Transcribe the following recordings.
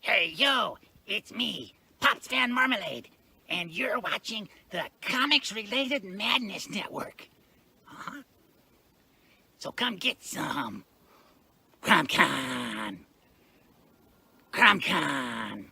Hey, yo, it's me, Pops Van Marmalade, and you're watching the Comics-Related Madness Network. Uh-huh. So come get some. CromCon. CromCon.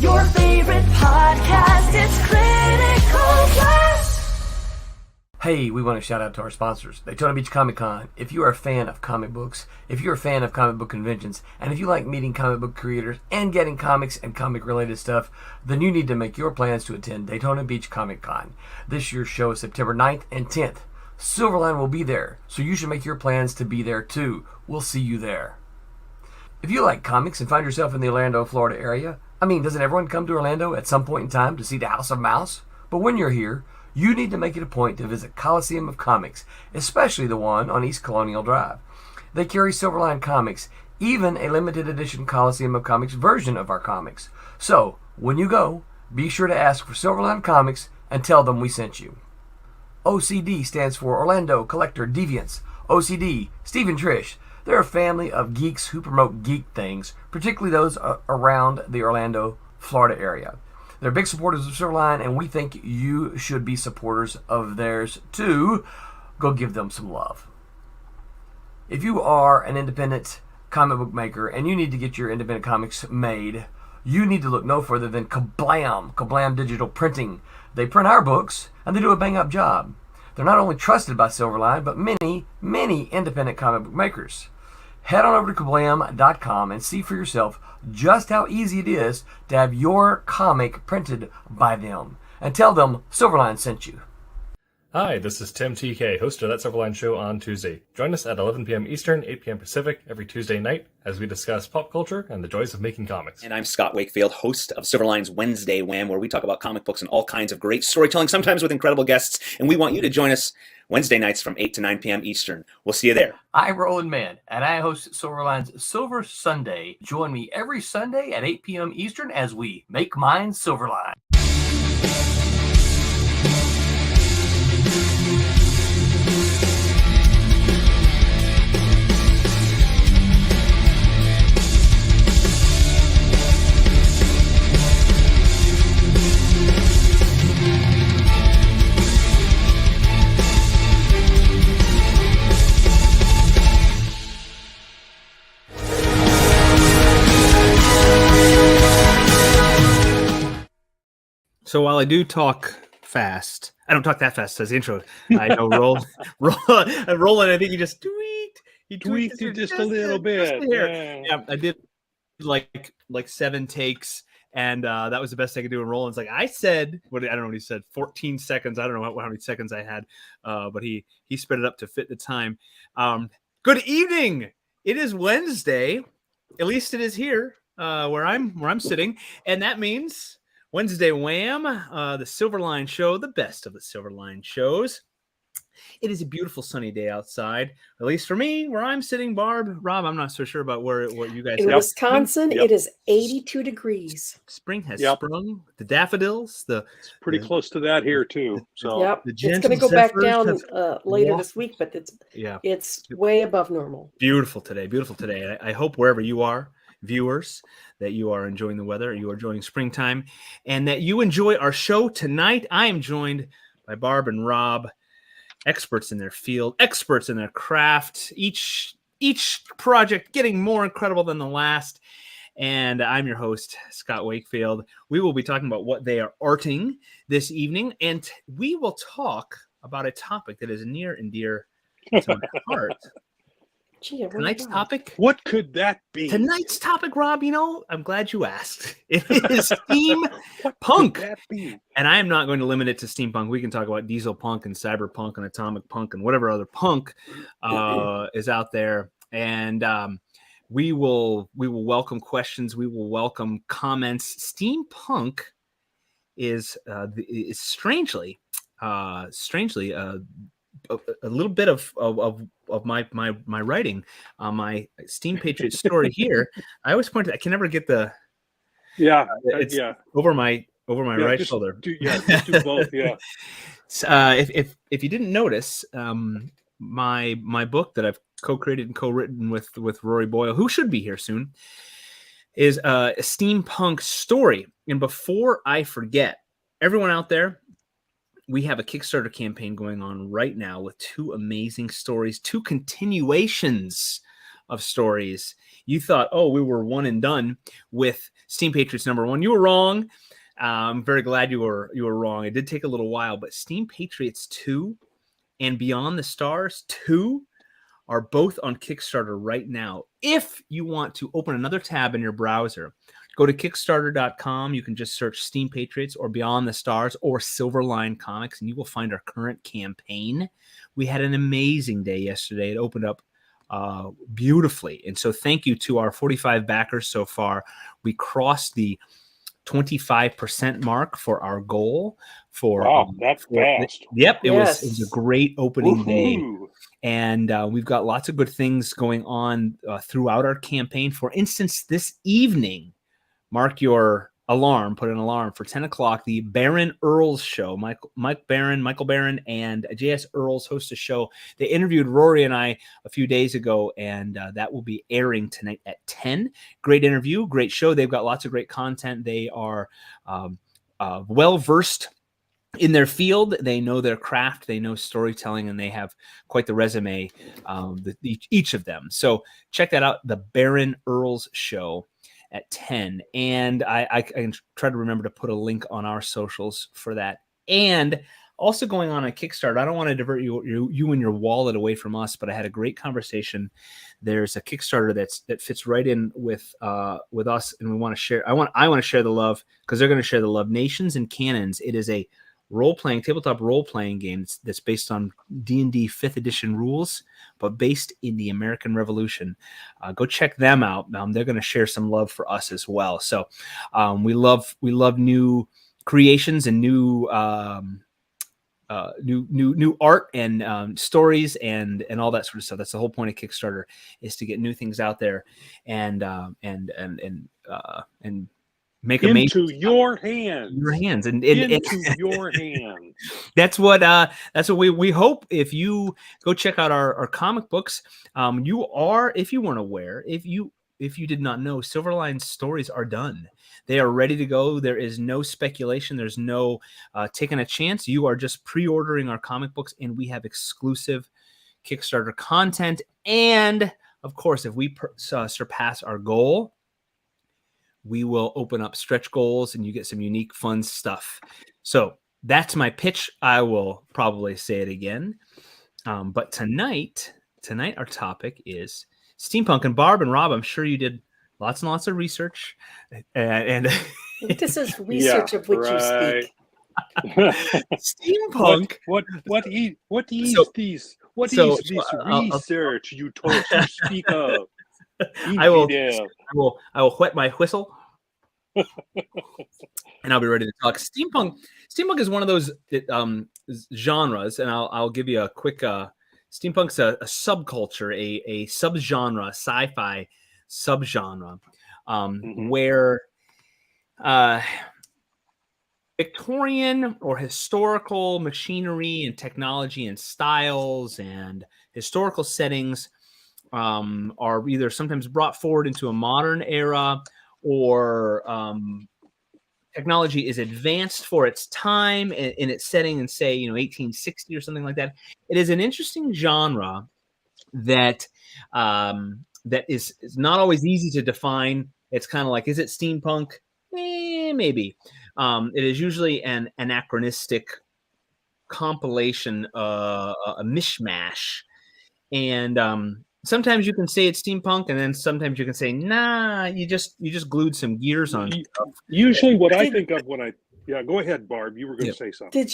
Your favorite podcast is Critical Blast. Hey, we want to shout out to our sponsors, Daytona Beach Comic Con. If you are a fan of comic books, if you're a fan of comic book conventions, and if you like meeting comic book creators and getting comics and comic-related stuff, then you need to make your plans to attend Daytona Beach Comic Con. This year's show is September 9th and 10th. Silverline will be there, so you should make your plans to be there too. We'll see you there. If you like comics and find yourself in the Orlando, Florida area, doesn't everyone come to Orlando at some point in time to see the House of Mouse? But when you're here, you need to make it a point to visit Coliseum of Comics, especially the one on East Colonial Drive. They carry Silverline comics, even a limited edition Coliseum of Comics version of our comics. So, when you go, be sure to ask for Silverline Comics and tell them we sent you. OCD stands for Orlando Collector Deviants. OCD, Steve and Trish. They're a family of geeks who promote geek things, particularly those around the Orlando, Florida area. They're big supporters of Silverline, and we think you should be supporters of theirs too. Go give them some love. If you are an independent comic book maker and you need to get your independent comics made, you need to look no further than Kablam Digital Printing. They print our books, and they do a bang-up job. They're not only trusted by Silverline, but many, many independent comic book makers. Head on over to kablam.com and see for yourself just how easy it is to have your comic printed by them. And tell them Silverline sent you. Hi, this is Tim TK, host of That Silverline Show on Tuesday. Join us at 11 p.m. Eastern, 8 p.m. Pacific every Tuesday night as we discuss pop culture and the joys of making comics. And I'm Scott Wakefield, host of Silverline's Wednesday WHAM, where we talk about comic books and all kinds of great storytelling, sometimes with incredible guests. And we want you to join us Wednesday nights from 8 to 9 p.m. Eastern. We'll see you there. I'm Roland Mann, and I host Silverline's Silver Sunday. Join me every Sunday at 8 p.m. Eastern as we make mine Silverline. So while I do talk fast, I don't talk that fast as the intro. I know Roland, I think he just tweaked. He tweaked it just a little bit. Yeah, I did like 7 takes, and that was the best I could do. And Roland's like, I said, I don't know what he said, 14 seconds. I don't know how many seconds I had, but he sped it up to fit the time. Good evening. It is Wednesday. At least it is here where I'm sitting, and that means Wednesday WHAM, the Silverline Show, the best of the Silverline shows. It is a beautiful sunny day outside, at least for me, where I'm sitting. Rob, I'm not so sure about what you guys have. In Wisconsin, it is 82 degrees. Spring has sprung. The daffodils, it's pretty close to that here too. So it's going to go back down later this week, but it's way above normal. Beautiful today. I hope wherever you are, viewers, that you are enjoying the weather, you are enjoying springtime, and that you enjoy our show tonight. I am joined by Barb and Rob, experts in their field, experts in their craft, each project getting more incredible than the last. And I'm your host, Scott Wakefield. We will be talking about what they are arting this evening, and we will talk about a topic that is near and dear to my heart. Tonight's topic. What could that be? Tonight's topic, Rob, I'm glad you asked. It is steampunk. And I am not going to limit it to steampunk. We can talk about diesel punk and cyberpunk and atomic punk and whatever other punk is out there. And we will welcome questions. We will welcome comments. Steampunk is strangely a little bit of my writing on my Steam Patriots story here. I always point to, I can never get the it's over my right shoulder. Just do both. Yeah. If you didn't notice, my book that I've co-created and co-written with Rory Boyle, who should be here soon, is a steampunk story. And before I forget, everyone out there, we have a Kickstarter campaign going on right now with 2 amazing stories, 2 continuations of stories. You thought, oh, we were one and done with Steam Patriots #1. You were wrong. I'm very glad you were wrong. It did take a little while, but Steam Patriots 2 and Beyond the Stars 2 are both on Kickstarter right now. If you want to open another tab in your browser, go to Kickstarter.com. You can just search Steam Patriots or Beyond the Stars or Silverline Comics, and you will find our current campaign. We had an amazing day yesterday. It opened up beautifully. And so thank you to our 45 backers so far. We crossed the 25% mark for our goal. That's fast. Yep, it was a great opening day. And we've got lots of good things going on throughout our campaign. For instance, this evening, mark your alarm, put an alarm for 10 o'clock, the Baron Earls show. Michael Baron and J.S. Earls host a show. They interviewed Rory and I a few days ago, and that will be airing tonight at 10. Great interview, great show. They've got lots of great content. They are well-versed in their field. They know their craft, they know storytelling, and they have quite the resume, each of them. So check that out, the Baron Earls show at 10. And I can try to remember to put a link on our socials for that. And also going on a Kickstarter, I don't want to divert you and your wallet away from us, but I had a great conversation. There's a Kickstarter that fits right in with us, and we want to share. I want to share the love because they're going to share the love. Nations and Cannons. It is a tabletop role-playing game that's based on D&D 5th edition rules, but based in the American Revolution. Go check them out. They're going to share some love for us as well. So we love new creations and new art and stories and all that sort of stuff. That's the whole point of Kickstarter, is to get new things out there and make into your hands. Your hands and into your hands. That's what we hope. If you go check out our comic books, you are, if you weren't aware, if you did not know, Silverline's stories are done. They are ready to go. There is no speculation. There's no taking a chance. You are just pre-ordering our comic books, and we have exclusive Kickstarter content. And of course, if we surpass our goal, we will open up stretch goals and you get some unique, fun stuff. So that's my pitch. I will probably say it again. But tonight our topic is steampunk. And Barb and Rob, I'm sure you did lots and lots of research. And this is research of which you speak. Steampunk. What is this research you speak of? I will whet my whistle, and I'll be ready to talk. Steampunk is one of those genres, and I'll give you a quick. Steampunk's a subculture, a subgenre, sci-fi subgenre, where Victorian or historical machinery and technology and styles and historical settings are either sometimes brought forward into a modern era, or technology is advanced for its time in its setting, and say 1860 or something like that. It is an interesting genre that is not always easy to define. It's kind of like, is it steampunk? Maybe. It is usually an anachronistic compilation, a mishmash, and sometimes you can say it's steampunk, and then sometimes you can say, nah, you just glued some gears on. Usually what I think of go ahead, Barb. You were going to say something. Did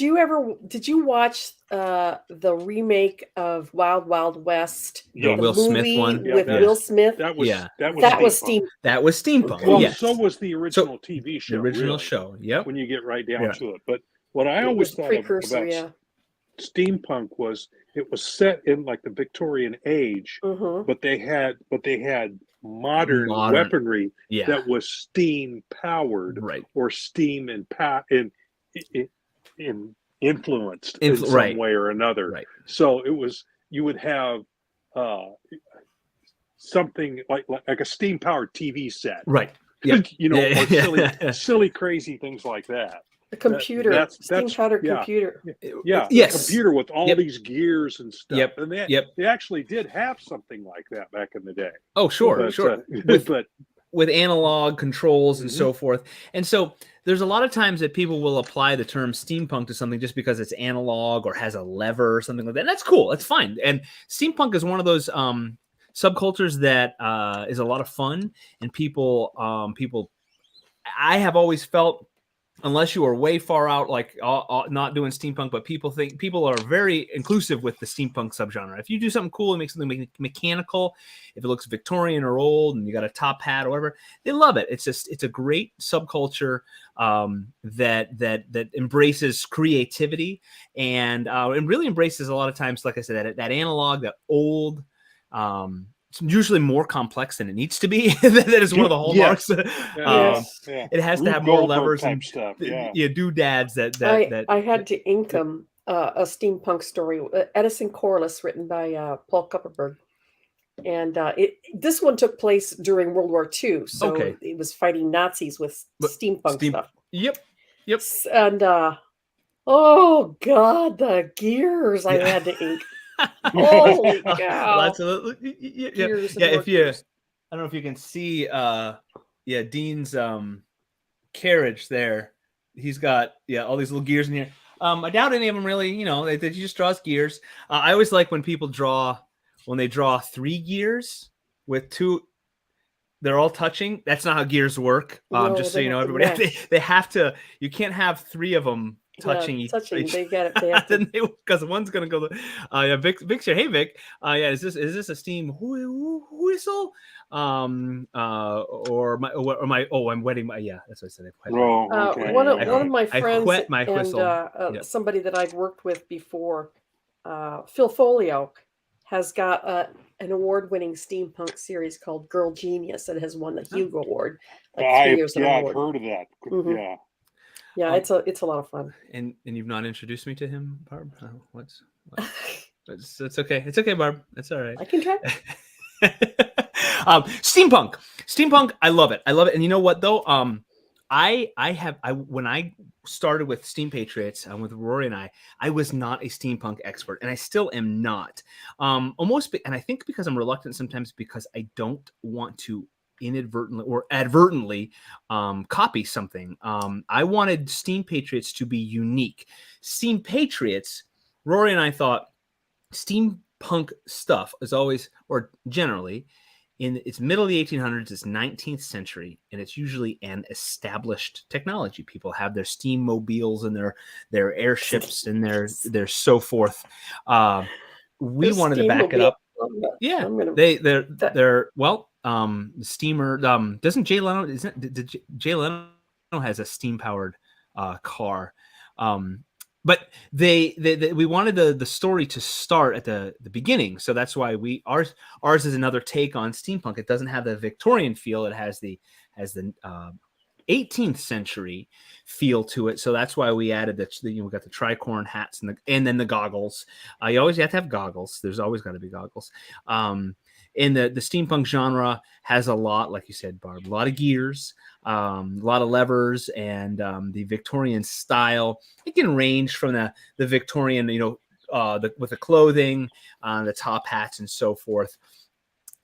you watch the remake of Wild Wild West? The Will Smith one with Will Smith. That was steampunk. That was steampunk. Well, yes. So was the original TV show. The original show. Yep. When you get right down to it, but what I always thought about steampunk was it was set in like the Victorian age, Mhm. but they had modern weaponry Yeah. that was steam powered Right. or steam in influenced in some Right. way or another. Right. So it was you would have something like a steam powered TV set, Right. Yep. you know, Yeah, or yeah. silly crazy things like that. The computer, That's steam powder yeah. computer. Yeah, Yes. the computer with all Yep. these gears and stuff. Yep. And Yep. they actually did have something like that back in the day. Oh, sure, But, sure. but With analog controls and Mhm. so forth. And so there's a lot of times that people will apply the term steampunk to something just because it's analog or has a lever or something like that. And that's cool. That's fine. And steampunk is one of those subcultures that is a lot of fun, and people I have always felt, unless you are way far out, like not doing steampunk, but people are very inclusive with the steampunk subgenre. If you do something cool and make something mechanical, if it looks Victorian or old and you got a top hat or whatever, they love it. It's a great subculture that embraces creativity and really embraces a lot of times, like I said, that analog, that old. It's usually more complex than it needs to be. That is one of the hallmarks. Yes. It has to Rube have more Goldberg levers type and stuff. Yeah. doodads that I had to ink a steampunk story, Edison Corliss, written by Paul Kupperberg. And this one took place during World War II. So Okay. it was fighting Nazis with steampunk stuff. Yep. And oh God, the gears I had to ink. Holy cow. Lots of Gears and yeah. more If you, gears. I don't know if you can see, Dean's carriage there. He's got all these little gears in here. I doubt any of them really, they just draws gears. I always like when people when they draw 3 gears with 2. They're all touching. That's not how gears work. No, Just so they you know, have to everybody, match. they have to. You can't have 3 of them touching each. They got it. They have to. Because one's gonna go. Vic's here. Hey, Vic. Is this a steam whistle? Or my. Oh, I'm wetting my. Yeah, that's what I said. Oh, okay. One of my I friends wet my and whistle. somebody that I've worked with before, Phil Folio, has got an award-winning steampunk series called Girl Genius that has won the Hugo Award. Like 3 years in a I've row. heard of that. Mhm. Yeah. Yeah, it's a lot of fun. And you've not introduced me to him, Barb. What? It's okay. It's okay, Barb. It's all right. I can try. Steampunk. I love it. And you know what though? When I started with Steam Patriots with Rory and I was not a steampunk expert, and I still am not. And I think because I'm reluctant sometimes because I don't want to inadvertently or advertently copy something. I wanted Steam Patriots to be unique. Steam Patriots, Rory and I thought steampunk stuff is always, or generally, it's middle of the 1800s, it's 19th century, and it's usually an established technology. People have their steam mobiles and their airships and their so forth. We wanted to back it up. Yeah, they're the steamer. Doesn't Jay Leno? Jay Leno has a steam powered car. But we wanted the story to start at the beginning, so that's why ours is another take on steampunk. It doesn't have the Victorian feel; it has the 18th century feel to it. So that's why we added we got the tricorn hats and then the goggles. You always have to have goggles. There's always got to be goggles. And the steampunk genre has a lot, like you said, Barb, a lot of gears, a lot of levers, and the Victorian style. It can range from the Victorian, with the clothing, the top hats, and so forth.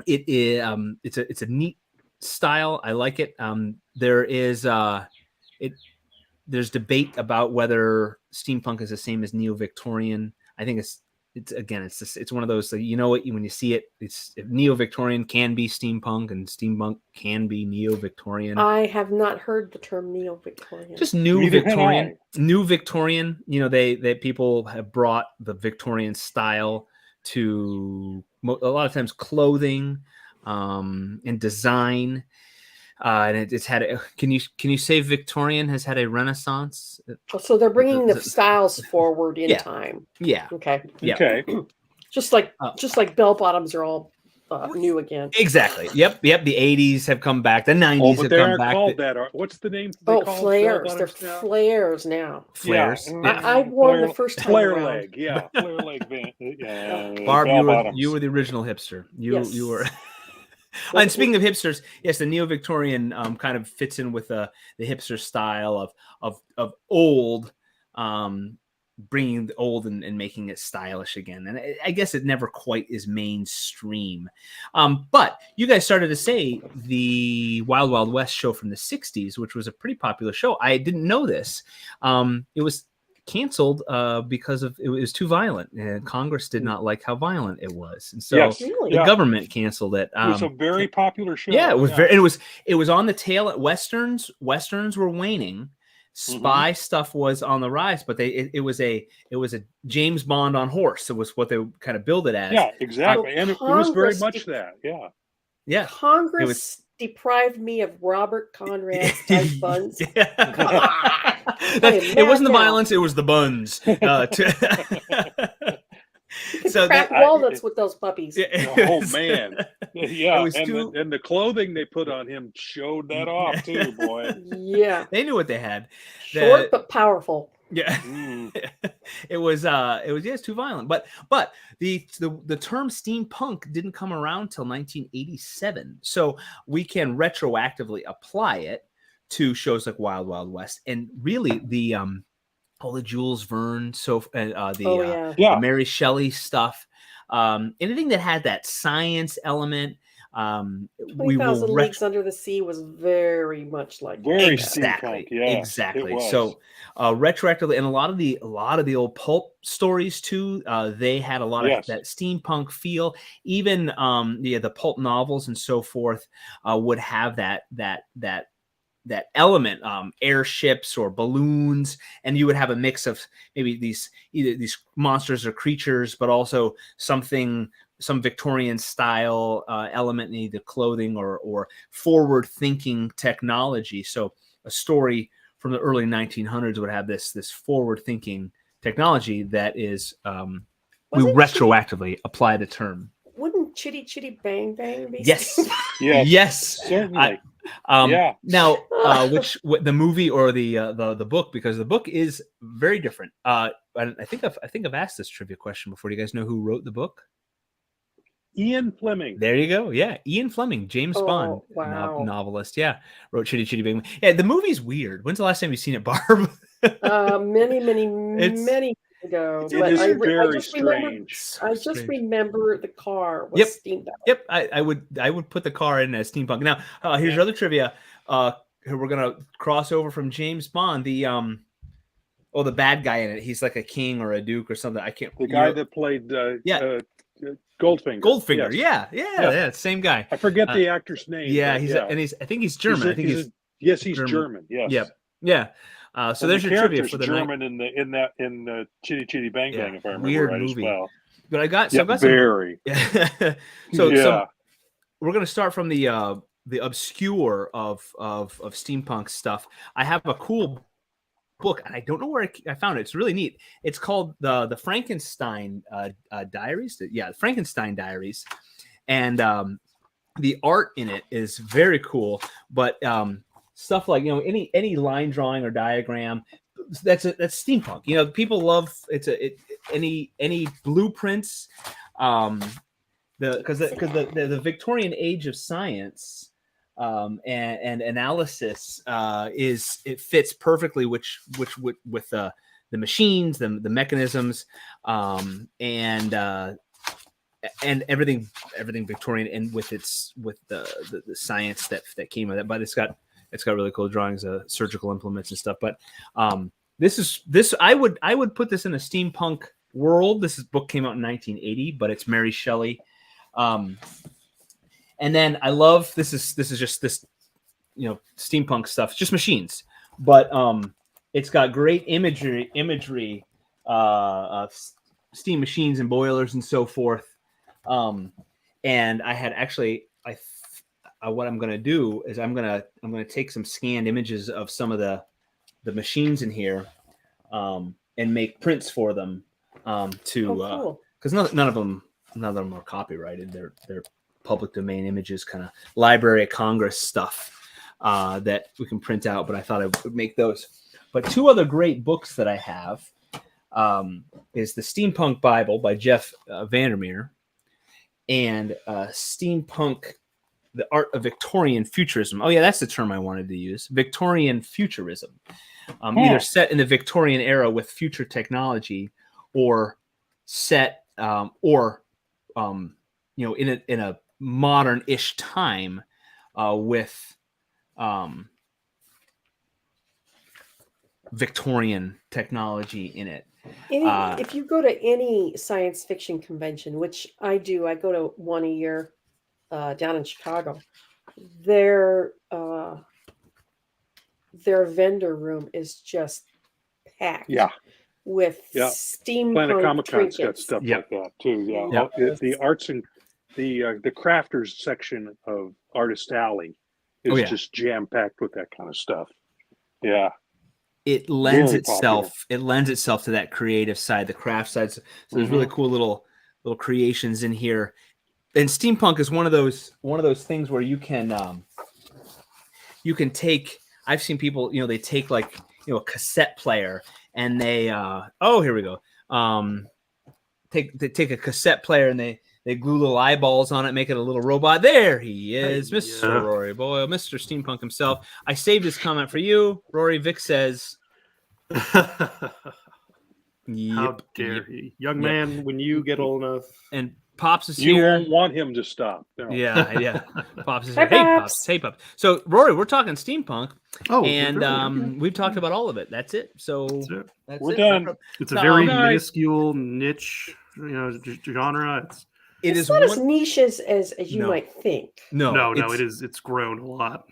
It's a neat style. I like it. There's debate about whether steampunk is the same as neo-Victorian. I think it's one of those, when you see it, neo-Victorian can be steampunk and steampunk can be neo-Victorian. I have not heard the term neo-Victorian. Just new Victorian. They people have brought the Victorian style to a lot of times clothing and design. and it's had a, can you say Victorian has had a renaissance? So they're bringing the styles forward in Yeah. time. Yeah. Okay. Yeah. Okay. Just like bell bottoms are all new again. Exactly. Yep. The 80s have come back. The 90s Oh, but have they come aren't back. called that. What's the name? Flares. They're bell-bottoms now? flares now. Flares. Yeah. I wore them the first time Flare around. leg. Yeah. Flare leg. Barb, bell-bottoms. you were the original hipster. You were. Yes. And speaking of hipsters, yes, the neo-Victorian kind of fits in with the hipster style of old, bringing the old and making it stylish again. And I guess it never quite is mainstream. But you guys started to say the Wild Wild West show from the 60s, which was a pretty popular show. I didn't know this. It was canceled because it was too violent, and Congress did not like how violent it was, and so Really? the government canceled it. It was a very popular show. Yeah, it was very. It was on the tail at westerns. Westerns were waning. Spy stuff was on the rise, but it was a James Bond on horse. It was what they kind of billed it as. Yeah, exactly, and it was very much that. Yeah. Yeah. Congress deprived me of Robert Conrad's type buns. It wasn't the violence; it was the buns. So crack walnuts with those puppies. Oh man, yeah, was and the clothing they put on him showed that off too, boy. Yeah, they knew what they had. Short but powerful. Yeah, it was it's too violent. But the term steampunk didn't come around till 1987, so we can retroactively apply it to shows like Wild Wild West, and really the all the Jules Verne, the Mary Shelley stuff, anything that had that science element. 20,000 Leagues Under the Sea was very much like exactly, exactly. So retroactively, and a lot of the old pulp stories too, they had a lot of that steampunk feel. Even the pulp novels and so forth would have that element, airships or balloons, and you would have a mix of maybe either these monsters or creatures, but also some Victorian style element in either clothing or forward thinking technology. So a story from the early 1900s would have this forward thinking technology that is we retroactively apply the term. Wouldn't Chitty Chitty Bang Bang be? Yes. yes, certainly. Now, which the movie or the book, because the book is very different. I think I've asked this trivia question before. Do you guys know who wrote the book? Ian Fleming. There you go. Yeah, Ian Fleming, James Bond novelist. Yeah, wrote Chitty Chitty Bang Bang. Yeah, the movie's weird. When's the last time you've seen it, Barb? Many ago. It is very strange. I just remember the car was steampunk. Yep, I would put the car in as steampunk. Now, here's your other trivia. We're gonna cross over from James Bond. The bad guy in it. He's like a king or a duke or something. I can't. The guy that played Goldfinger. Goldfinger. Yes. Yeah, same guy. I forget the actor's name. Yeah, I think he's German. He's German. Yes. Yep. Yeah. So there's your trivia for the German in the Chitty Chitty Bang Bang, if I remember weird right movie. as well. But I got very. So we're gonna start from the obscure of steampunk stuff. I have a cool book, and I don't know where I found it. It's really neat. It's called the Frankenstein Diaries. The Frankenstein Diaries, and the art in it is very cool. But stuff like any line drawing or diagram, that's steampunk. People love any blueprints, because the Victorian age of science and analysis it fits perfectly with the machines, the mechanisms, and everything Victorian, and with the science that came with it. But it's got really cool drawings of surgical implements and stuff. But this I would put this in a steampunk world. This book came out in 1980, but it's Mary Shelley. And then I love this is just this steampunk stuff. It's just machines, but it's got great imagery of steam machines and boilers and so forth. And I had actually what I'm going to do is I'm going to take some scanned images of some of the machines in here, and make prints for them, cool. because none of them are copyrighted. They're public domain images, kind of Library of Congress stuff that we can print out. But I thought I would make those. But two other great books that I have is the Steampunk Bible by Jeff Vandermeer, and Steampunk: The Art of Victorian Futurism. Oh yeah, that's the term I wanted to use. Victorian Futurism, either set in the Victorian era with future technology, or set in a modern-ish time with Victorian technology in it. If you go to any science fiction convention, which I do, I go to one a year down in Chicago, their vendor room is just packed. Yeah. With Planet steampunk Comic Con's got trinkets. stuff like that too. Yeah, Yep. The arts and the crafters section of Artist Alley is just jam packed with that kind of stuff. Yeah, it lends Very itself. popular. It lends itself to that creative side, the craft side. So there's really cool little creations in here. And steampunk is one of those things where you can take. I've seen people, they take a cassette player, and they here we go. They take a cassette player and they glue little eyeballs on it, make it a little robot. There he is, Mr. Rory Boyle, Mr. Steampunk himself. I saved this comment for you, Rory. Vic says, How dare he, young man? When you get old enough, and Pops is you here. won't want him to stop. No. Yeah. Pops is Hi, here. Pops. Hey, Pops. So, Rory, we're talking steampunk, okay. we've talked about all of it. That's it. So that's We're it. done. It's a very all right. minuscule niche, genre. It's not as niche as you No. might think. No, it is. It's grown a lot.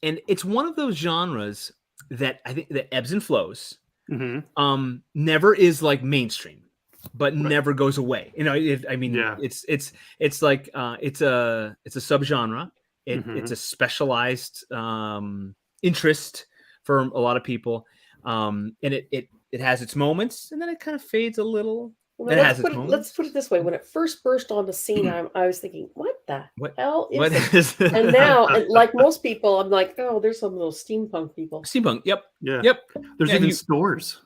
And it's one of those genres that I think that ebbs and flows. Mm-hmm. Never is like mainstream, but never goes away. It's like it's a subgenre. It's a specialized interest for a lot of people, and it has its moments, and then it kind of fades a little. Well, let's put it this way: when it first burst on the scene, I was thinking, "What the hell is it?" And now, like most people, I'm like, "Oh, there's some of those steampunk people." Steampunk, yep. There's even stores.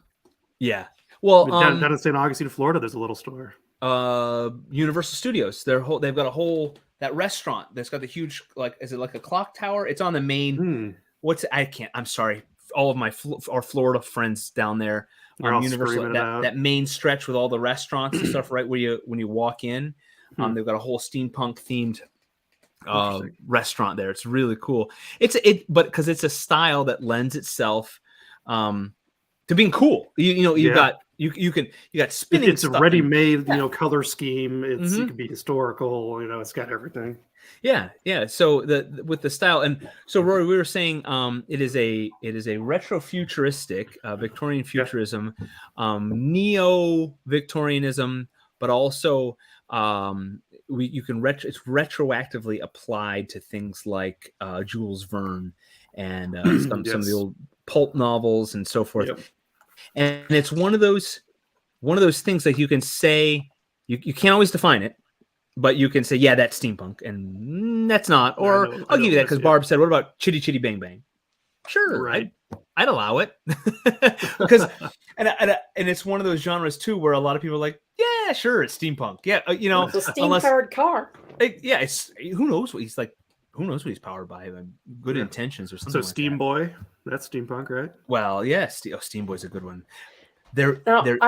Yeah. Well, down in St. Augustine, Florida, there's a little store. Universal Studios. They've got a whole that restaurant that's got the huge is it like a clock tower? It's on the main. I'm sorry. All of our Florida friends down there. Universal, that main stretch with all the restaurants and stuff, right where when you walk in, they've got a whole steampunk themed restaurant there. It's really cool. But because it's a style that lends itself to being cool. You got spinning. It's a ready-made, color scheme. It's it can be historical. It's got everything. Yeah. So with the style, and so Rory, we were saying it is a retro-futuristic Victorian futurism, neo-Victorianism, but also it's retroactively applied to things like Jules Verne and some of the old pulp novels and so forth. Yep. And it's one of those things that you can say you can't always define it. But you can say, yeah, that's steampunk, and that's not. Or I'll give you that because Barb said, "What about Chitty Chitty Bang Bang?" Sure, right. I'd allow it because, and it's one of those genres too where a lot of people are like, "Yeah, sure, it's steampunk." Yeah, it's a steam-powered car. Who knows what he's like? Who knows what he's powered by? Good intentions or something. So Steam Boy, that's steampunk, right? Well, yes. Steam Boy's a good one. There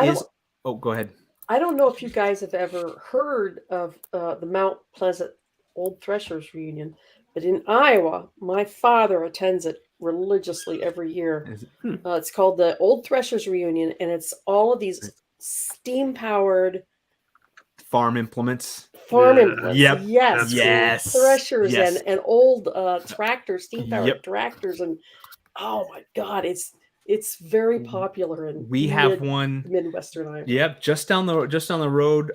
is. Oh, go ahead. I don't know if you guys have ever heard of the Mount Pleasant Old Threshers reunion, but in Iowa, my father attends it religiously every year. It's called the Old Threshers reunion, and it's all of these steam-powered farm implements. Yep. Yes. Threshers and old tractors, steam-powered tractors, and oh my God, it's It's very popular in We have one. Midwestern Iowa. Yep, just down the road.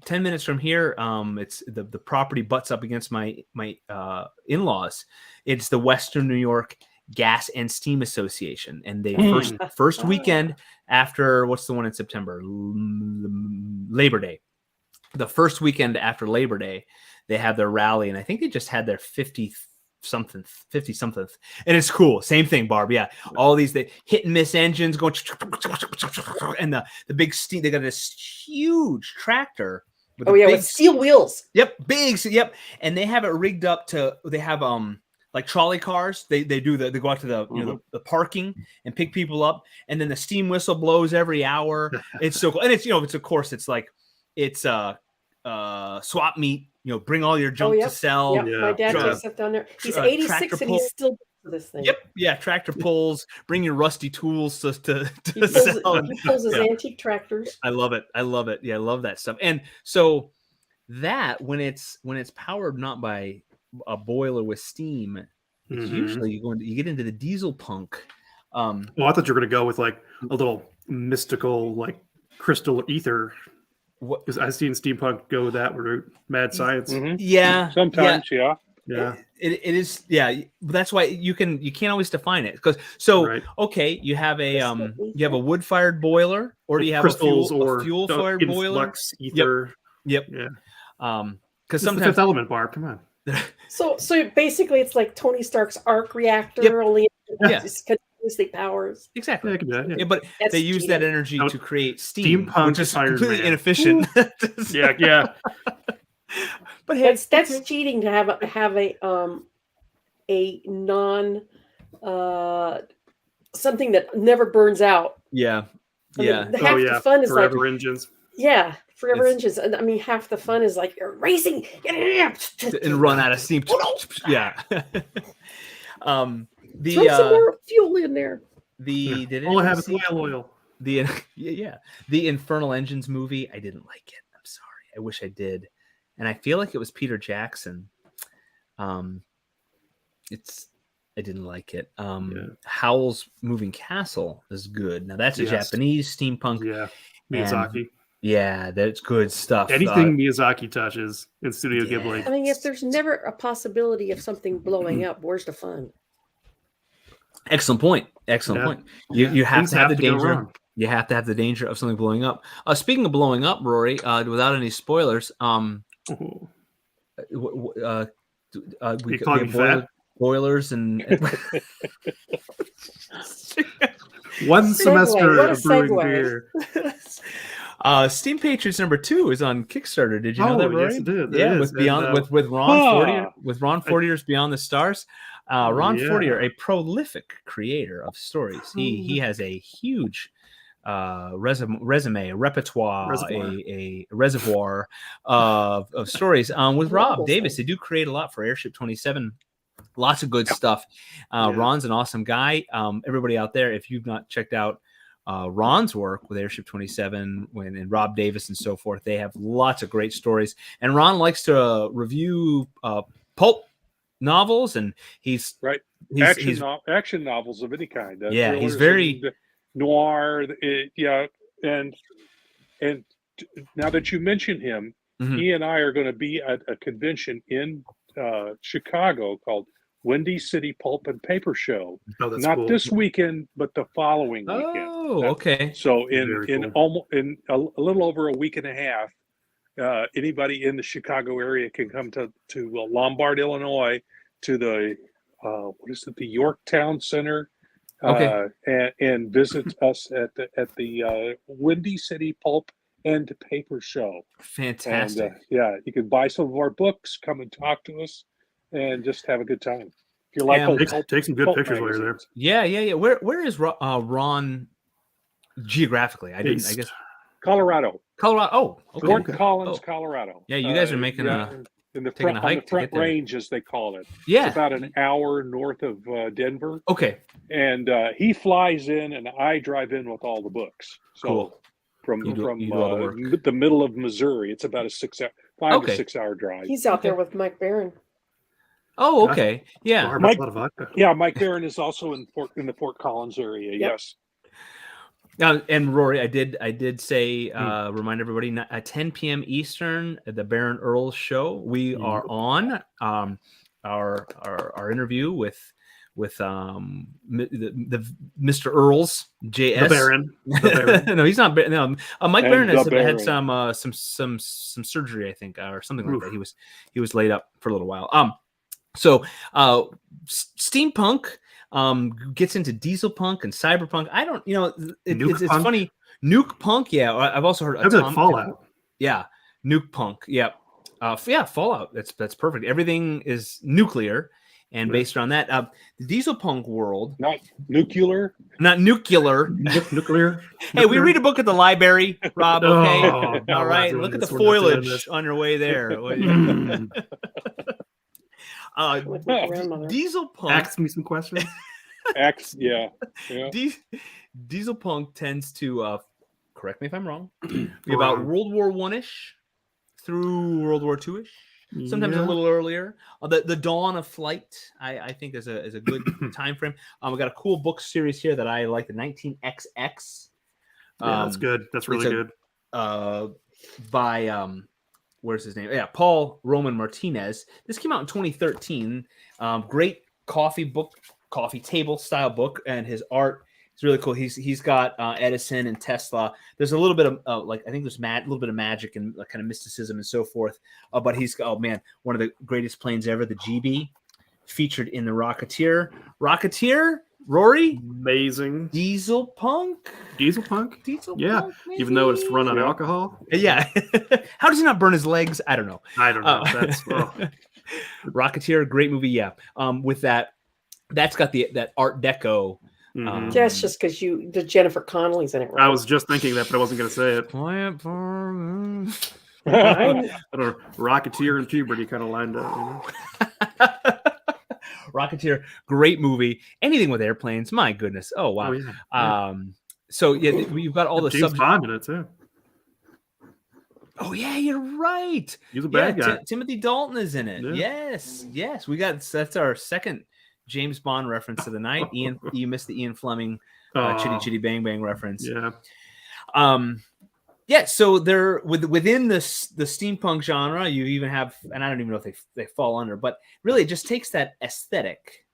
10 minutes from here. It's the property butts up against my in-laws. It's the Western New York Gas and Steam Association, and they first weekend after what's the one in September? Labor Day. The first weekend after Labor Day, they have their rally, and I think they just had their 50 something, and it's cool. Same thing, Barb. Yeah, all these hit and miss engines going, and the big steam. They got this huge tractor. With steel wheels. Yep, big. Yep, and they have it rigged up to. They have like trolley cars. They go out to the the parking and pick people up, and then the steam whistle blows every hour. It's so cool, and it's it's swap meet. Bring all your junk to sell. Yep. My dad takes stuff down there. He's 86 and he's still this thing. Yep. Yeah. Tractor pulls. Bring your rusty tools to sell. He pulls his antique tractors. I love it. Yeah, I love that stuff. And so that when it's powered not by a boiler with steam, it's usually you get into the diesel punk. Well, I thought you were going to go with like a little mystical, like crystal ether. Because I've seen steampunk go that route, mad science. Yeah, sometimes, yeah. It is, yeah. That's why you can't always define it because okay, you have a wood fired boiler, or do you have a fuel fired boiler? Ether. Yep. Yeah. Because sometimes the Fifth Element, Barb. Come on. So basically, it's like Tony Stark's arc reactor, only continuously powers. Exactly. Yeah, but they use that energy to create steam, which is completely inefficient. yeah. But hey, that's cheating to have a non something that never burns out. Yeah. I mean, half the fun is forever engines. Yeah, forever engines. And I mean, half the fun is like you're racing and run out of steam. Yeah. Throw some more fuel in there. All I have is oil. The Infernal Engines movie. I didn't like it. I'm sorry. I wish I did. And I feel like it was Peter Jackson. I didn't like it. Howl's Moving Castle is good. Now that's a Japanese steampunk. Yeah, Miyazaki. Yeah, that's good stuff. Anything Miyazaki touches in Studio Ghibli. I mean, if there's never a possibility of something blowing up, where's the fun? Excellent point. You have to have the danger. You have to have the danger of something blowing up. Speaking of blowing up, Rory, without any spoilers, we have boilers and one semester of brewing beer. Steam Patriots #2 is on Kickstarter. Did you know that, Rory? Yes, it did. Yeah, with Beyond with Ron Fortier, with Ron Fortier's Beyond the Stars. Ron Fortier, a prolific creator of stories. He has a huge resume, a repertoire, a reservoir of stories. With Rob Davis, they do create a lot for Airship 27. Lots of good stuff. Ron's an awesome guy. Everybody out there, if you've not checked out Ron's work with Airship 27 and Rob Davis and so forth, they have lots of great stories. And Ron likes to review pulp novels, and he's action novels of any kind. He's very noir. And now that you mention him, he and I are going to be at a convention in Chicago called Windy City Pulp and Paper Show. Not cool. This weekend, but the following weekend. Oh, okay. So in a little over a week and a half, anybody in the Chicago area can come to Lombard, Illinois, to the the Yorktown Center, and visit us at the Windy City Pulp and Paper Show. Fantastic. And, you can buy some of our books, come and talk to us, and just have a good time. If you like, take some good pictures while you're there. Yeah. Where is Ron geographically? I guess Colorado. Oh, okay. Fort Collins, Colorado. Yeah, you guys are making in the taking front, a hike on the front to get there. range, as they call it. Yeah, it's about an hour north of Denver. Okay, and he flies in, and I drive in with all the books. So cool. From the middle of Missouri, it's about a 5 to 6 hour drive. He's out there with Mike Barron. Oh, okay. Yeah. Bar, Mike- a lot of vodka. Yeah, Mike Barron is also in the Fort Collins area. Yep. Yes. And Rory, I did say remind everybody at 10 p.m. Eastern at the Baron Earls show. We are on our interview with the Mr. Earls JS. The Baron. The Baron. No, he's not. No, Mike Barron And has the had Baron. some surgery, I think, or something like that. He was laid up for a little while. So steampunk gets into diesel punk and cyberpunk. I don't, it's funny. Nuke punk, yeah. I've also heard Fallout. Yeah, nuke punk, yeah. Fallout. That's perfect. Everything is nuclear and based on that. The diesel punk world, Not nuclear. not nuclear. Nuclear. Hey, we read a book at the library, Rob. Okay, Oh, no, all right. we're not Look at the doing this. We're not doing foliage this. on your way there. With my grandmother. Diesel punk. Ask me some questions. Yeah. Diesel punk tends to, correct me if I'm wrong, be about World War One-ish through World War Two-ish. Sometimes a little earlier. The dawn of flight, I think, is a good time frame. We got a cool book series here that I like, the 19XX. Yeah, that's good. That's really good. By where's his name? Yeah, Paul Roman Martinez. This came out in 2013. Great coffee table style book, and his art is really cool. He's got Edison and Tesla. There's a little bit of I think there's a little bit of magic and kind of mysticism and so forth. But he's one of the greatest planes ever, the GB, featured in the Rocketeer. Rory, Amazing. Diesel punk. Diesel punk. Yeah, even though it's run on alcohol. Yeah. How does he not burn his legs? I don't know. That's Rocketeer, great movie. Yeah. With that's got that Art Deco. That's just because the Jennifer Connelly's in it, right? I was just thinking that, but I wasn't going to say it. Rocketeer and puberty kind of lined up. Rocketeer, great movie. Anything with airplanes, my goodness. Oh wow. So you've got all the James Bond in it too. Oh yeah, you're right. He's a bad guy. Timothy Dalton is in it. Yeah. Yes. That's our second James Bond reference of the night. Ian, you missed the Ian Fleming Chitty Chitty Bang Bang reference. Yeah. So they're within the steampunk genre. You even have, and I don't even know if they fall under, but really it just takes that aesthetic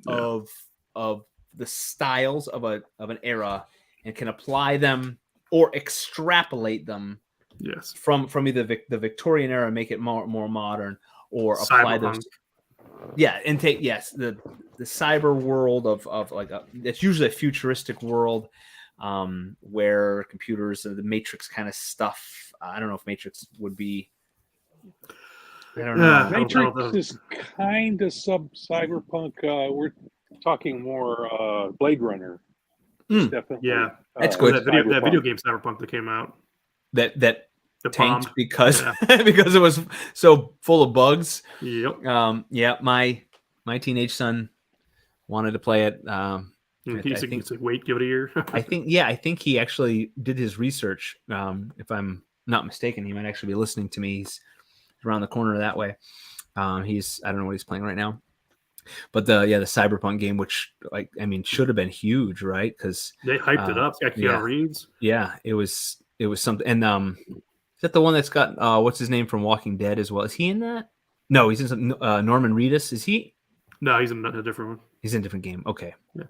of the styles of an era and can apply them or extrapolate them. Yes. From either the Victorian era, make it more modern, or apply those. Yeah, and take the cyber world of like it's usually a futuristic world. Where computers, the Matrix kind of stuff. I don't know if Matrix would be. I don't know. Matrix is kind of cyberpunk. We're talking more Blade Runner. Definitely. Yeah, that's good. That video game Cyberpunk that came out. That tanked because because it was so full of bugs. Yep. My teenage son wanted to play it. He's like, wait, give it a year. I think he actually did his research. If I'm not mistaken, he might actually be listening to me. He's around the corner that way. I don't know what he's playing right now, but the Cyberpunk game, which should have been huge, right? Because they hyped it up. Got Keanu Reeves. Yeah, it was something. And is that the one that's got what's his name from Walking Dead as well? Is he in that? No, he's in some, Norman Reedus. Is he? No, he's in a different one. He's in a different game. Okay. Yeah.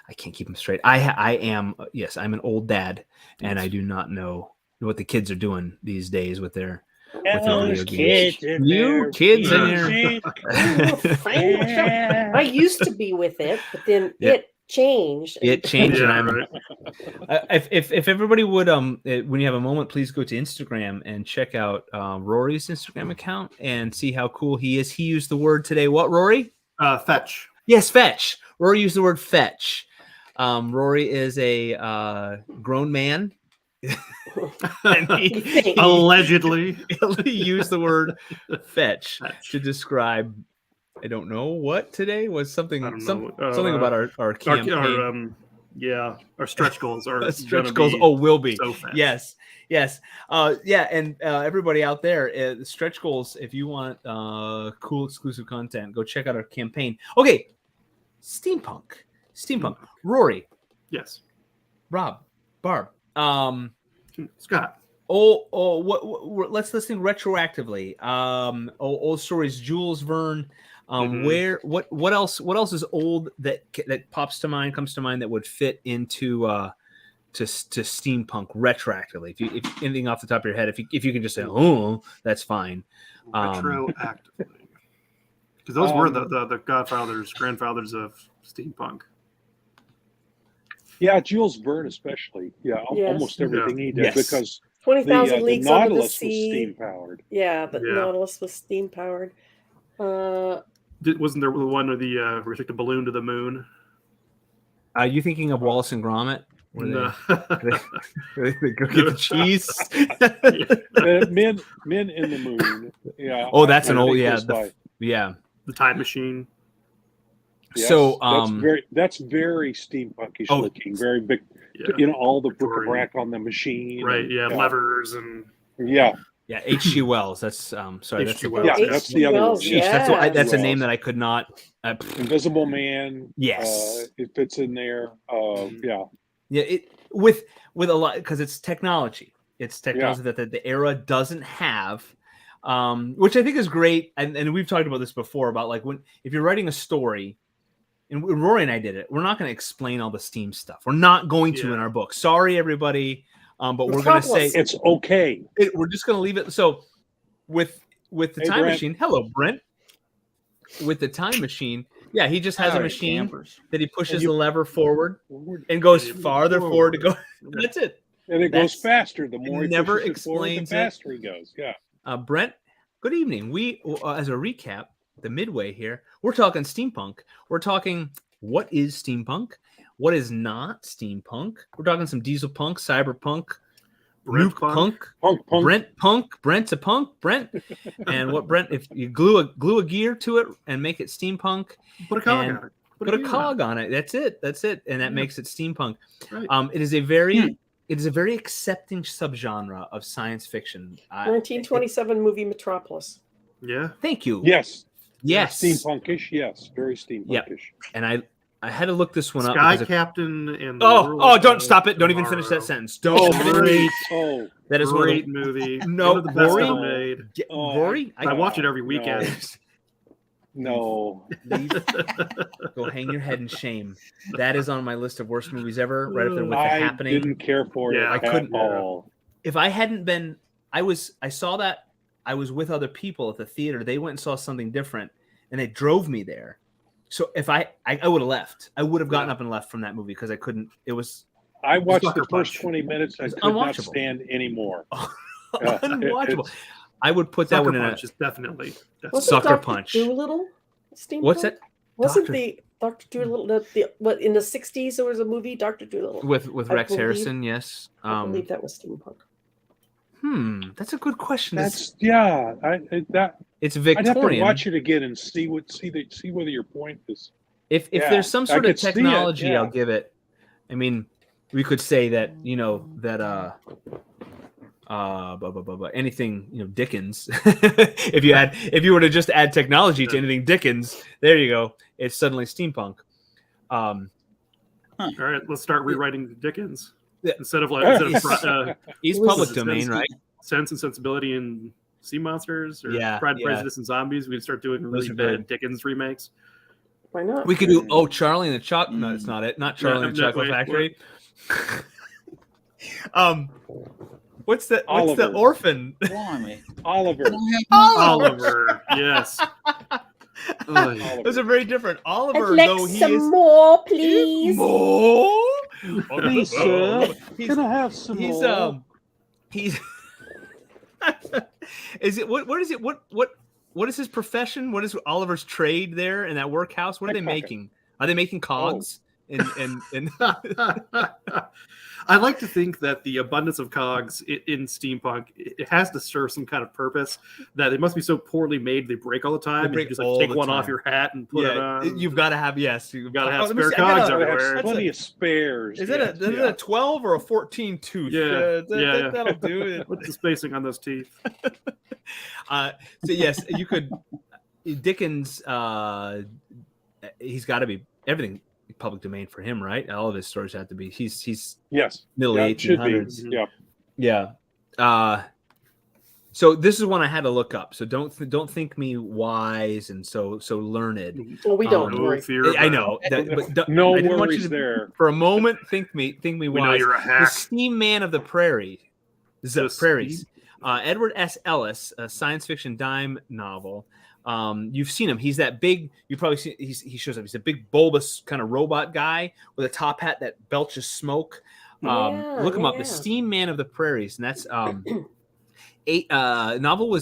I can't keep him straight. I'm an old dad, and I do not know what the kids are doing these days with their video games. Kids in there. I used to be with it, but then it changed. It changed, and if everybody would when you have a moment, please go to Instagram and check out Rory's Instagram account and see how cool he is. He used the word today. What, Rory? Fetch. Yes, fetch. Rory used the word fetch. Rory is a grown man. And he allegedly used the word fetch to describe. I don't know what today was something about our campaign. Yeah, our stretch goals are stretch goals. Will be so fast. Yes. Yeah, and everybody out there, stretch goals. If you want cool exclusive content, go check out our campaign. Okay, Steampunk. Rory. Yes. Rob. Barb. Scott. What? Let's think retroactively. Old stories. Jules Verne. What else? What else is old that comes to mind that would fit into to steampunk retroactively? If anything off the top of your head, if you can just say, oh, that's fine. Retroactively, because those were the grandfathers of steampunk. Yeah, Jules Verne especially. Yeah, Yes. almost everything he did because 20,000 Leagues the Under the Nautilus Sea. was steam powered. Yeah, the Nautilus was steam powered. Wasn't there the one with where you took the balloon to the moon? Are you thinking of Wallace and Gromit? No. They go get the cheese. Men in the Moon. Yeah. Oh, that's an old the Time Machine. Yes, so that's very steampunkish looking, very big. Yeah. All the bric-a-brac on the machine. Right. Levers and H.G. Wells. That's sorry. H.G. That's Wells. Yeah, that's the other one. Yeah. That's a name that I could not. Invisible Man. Yes, it fits in there. Yeah. It with a lot because it's technology. It's technology that the era doesn't have, which I think is great. And we've talked about this before about like if you're writing a story. And Rory and I did it. We're not going to explain all the Steam stuff. We're not going to in our book. Sorry, everybody. But we're going to say it's okay. We're just going to leave it. So with the time machine, hello, Brent. With the time machine, he just has a machine that he pushes the lever forward and goes farther forward to go. That's it. And it goes faster. The more he never pushes explains it, forward, the faster he goes. Yeah. Brent, good evening. We, as a recap, the midway here, we're talking steampunk. We're talking what is steampunk, what is not steampunk. We're talking some diesel punk, cyberpunk, Brent punk, Brent punk, Brent's a punk, Brent. And what Brent, if you glue a gear to it and make it steampunk, put a cog on it. Put a cog on it. That's it. And that makes it steampunk. Right. It is a very accepting subgenre of science fiction. 1927 movie Metropolis. Yeah. Thank you. Yes. Steampunkish. Yes, very steampunkish. Yep. And I had to look this one up. Sky Captain and don't stop it! Don't even finish that sentence. Don't. Great. That is great movie. No, one of the best Rory. ever made. Rory, I watch it every weekend. No. Go hang your head in shame. That is on my list of worst movies ever. Right up there with The Happening. I didn't care for it. I couldn't. All. If I hadn't been, I saw that. I was with other people at the theater. They went and saw something different, and they drove me there. So if I would have left. I would have gotten up and left from that movie because I couldn't. It was. I watched the first 20 minutes. I could not stand anymore. Unwatchable. I would put that one in Punch is definitely Sucker Punch. Doolittle? What's it? Wasn't the Dr. Doolittle what in the 60s there was a movie Dr. Doolittle with Rex Harrison? Yes, I believe that was steampunk. That's a good question. It's Victorian. I'd have to watch it again and see whether your point is. If there's some sort of technology, I'll give it. I mean, we could say that anything Dickens. if you were to just add technology to anything Dickens, there you go. It's suddenly steampunk. All right, let's start rewriting Dickens. Instead of he's public domain, right? Sense and Sensibility and Sea Monsters, or Pride and Prejudice and Zombies. We can start doing really bad Dickens remakes. Why not? We could do Charlie and the Chocolate. No, it's not it. Not Charlie and the Chocolate Factory. What's the orphan? Oliver. Yes. Those are very different. Oliver, I'd like some more, please. More? Please, sir. Can I have some more? He's is it what is it? What is his profession? What is Oliver's trade there in that workhouse? What are they making? Are they making cogs? and I like to think that the abundance of cogs in steampunk, it has to serve some kind of purpose. That it must be so poorly made they break all the time. And you just like take one off your hat and put it on. You've got to have you've got to have spare cogs everywhere. Plenty of spares. Is it a 12 or a 14 tooth? Yeah, that'll do it. What's the spacing on those teeth? So yes, you could. Dickens, he's got to be everything public domain for him, right? All of his stories have to be. He's middle 1800s. Yeah. So this is one I had to look up. So don't think me wise and so learned. Well, we don't. I know. No I didn't want worries you to, there. For a moment, think me We wise. know you're a hack. The Steam Man of the Prairie. The Prairies. Edward S. Ellis, a science fiction dime novel. You've seen him. He's that big. You probably see. He shows up. He's a big bulbous kind of robot guy with a top hat that belches smoke. Look him up. The Steam Man of the Prairies, and that's novel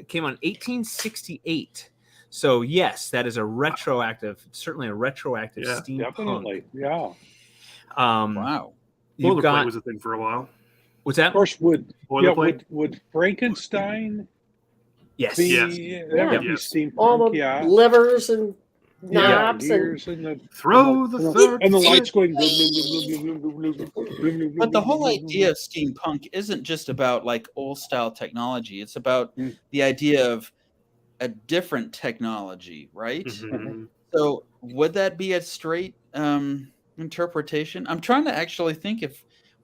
came on 1868. So yes, that is certainly a retroactive steampunk. Definitely, yeah. Wow. Boilerplate was a thing for a while. What's that? Of course, would Frankenstein? Yes. That would be steampunk. All the levers and knobs and throw the and the lights going. But the whole idea of steampunk isn't just about like old style technology. It's about the idea of a different technology, right? Mm-hmm. So would that be a straight interpretation? I'm trying to actually think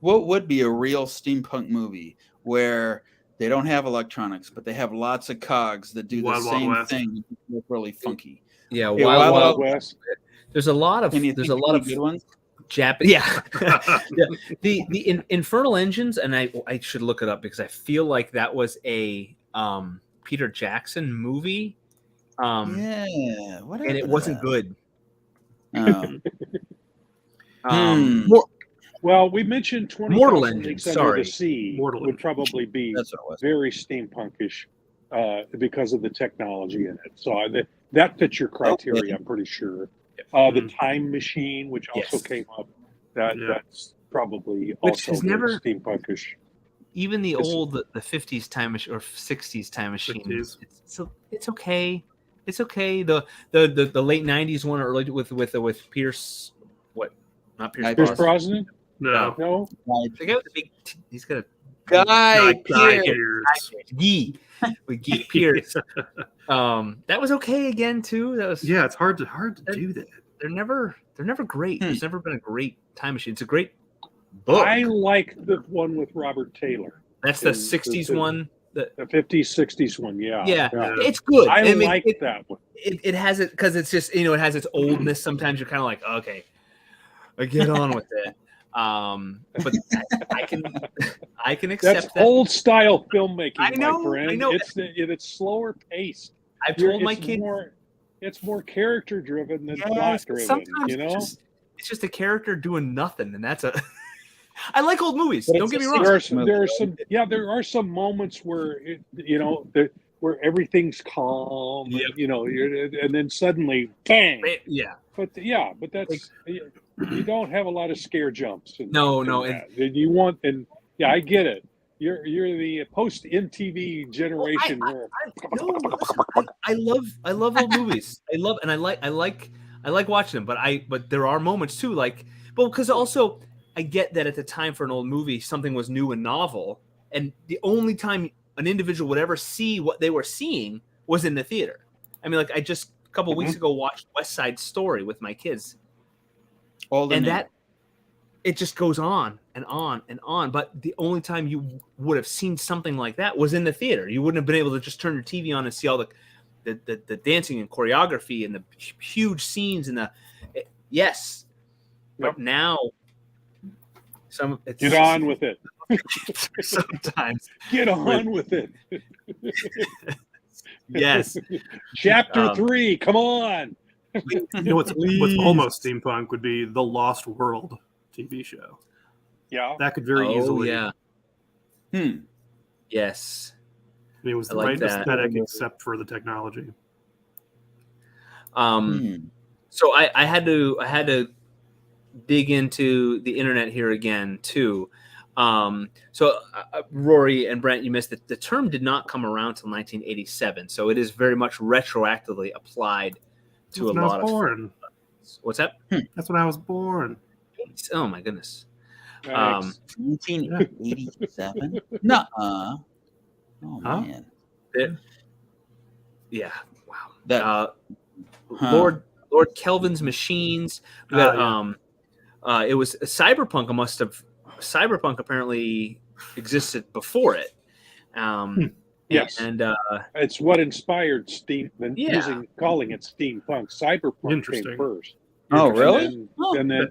what would be a real steampunk movie where they don't have electronics, but they have lots of cogs that do the same thing. Look really funky. Yeah, Wild West. There's a lot of good ones. Japanese. Yeah. The Infernal Engines, and I should look it up because I feel like that was a Peter Jackson movie. What and it wasn't good. Well, we mentioned 20,000 Leagues Under the Sea would probably be very steampunkish because of the technology in it. So that fits your criteria, I'm pretty sure. The Time Machine, which also came up, that's probably also very steampunkish. Even the old 50s time machine or 60s time machine, it's okay. It's okay. The late 90s one, early with Pierce. What? Not Pierce Brosnan. No. The guy with the big. He's got a Guy Pierce. With Guy Pierce. That was okay again too. That was it's hard to do that. They're never great. There's never been a great time machine. It's a great book. I like the one with Robert Taylor. That's the 60s one. The 50s, 60s one, yeah. It's good. I like that one. It has it because it's just it has its oldness. Sometimes you're kind of like, okay, get on with it. But I can accept that's that. Old style filmmaking, my friend. I know. It's slower paced. I've told my kids it's more character driven than plot driven. Sometimes it's just a character doing nothing, and that's a. I like old movies. Don't get me wrong. There are some moments where where everything's calm, and then suddenly, bang. Yeah. But that's you don't have a lot of scare jumps. No. You want I get it. You're the post MTV generation. I love old movies. I like watching them. But there are moments too, because also I get that at the time for an old movie something was new and novel, and the only time an individual would ever see what they were seeing was in the theater. I mean, I just a couple of weeks ago watched West Side Story with my kids. It just goes on and on and on. But the only time you would have seen something like that was in the theater. You wouldn't have been able to just turn your TV on and see all the dancing and choreography and the huge scenes and But now, get on with it. Sometimes get on with it. Yes. Chapter 3. Come on. What's almost steampunk would be the Lost World TV show. Yeah, that could very easily. Yeah. Yes. It was the right aesthetic, except for the technology. So I had to dig into the internet here again too. Rory and Brent, you missed it. The term did not come around until 1987, so it is very much retroactively applied to a lot of. Born. What's that? That's when I was born. Oh my goodness. 1987. Nuh-uh. Oh man. Yeah. Wow. That. Lord Kelvin's Machines. We got, it was Cyberpunk. Cyberpunk apparently existed before it. Yes, and it's what inspired calling it steampunk. Cyberpunk came first. Oh, really? And then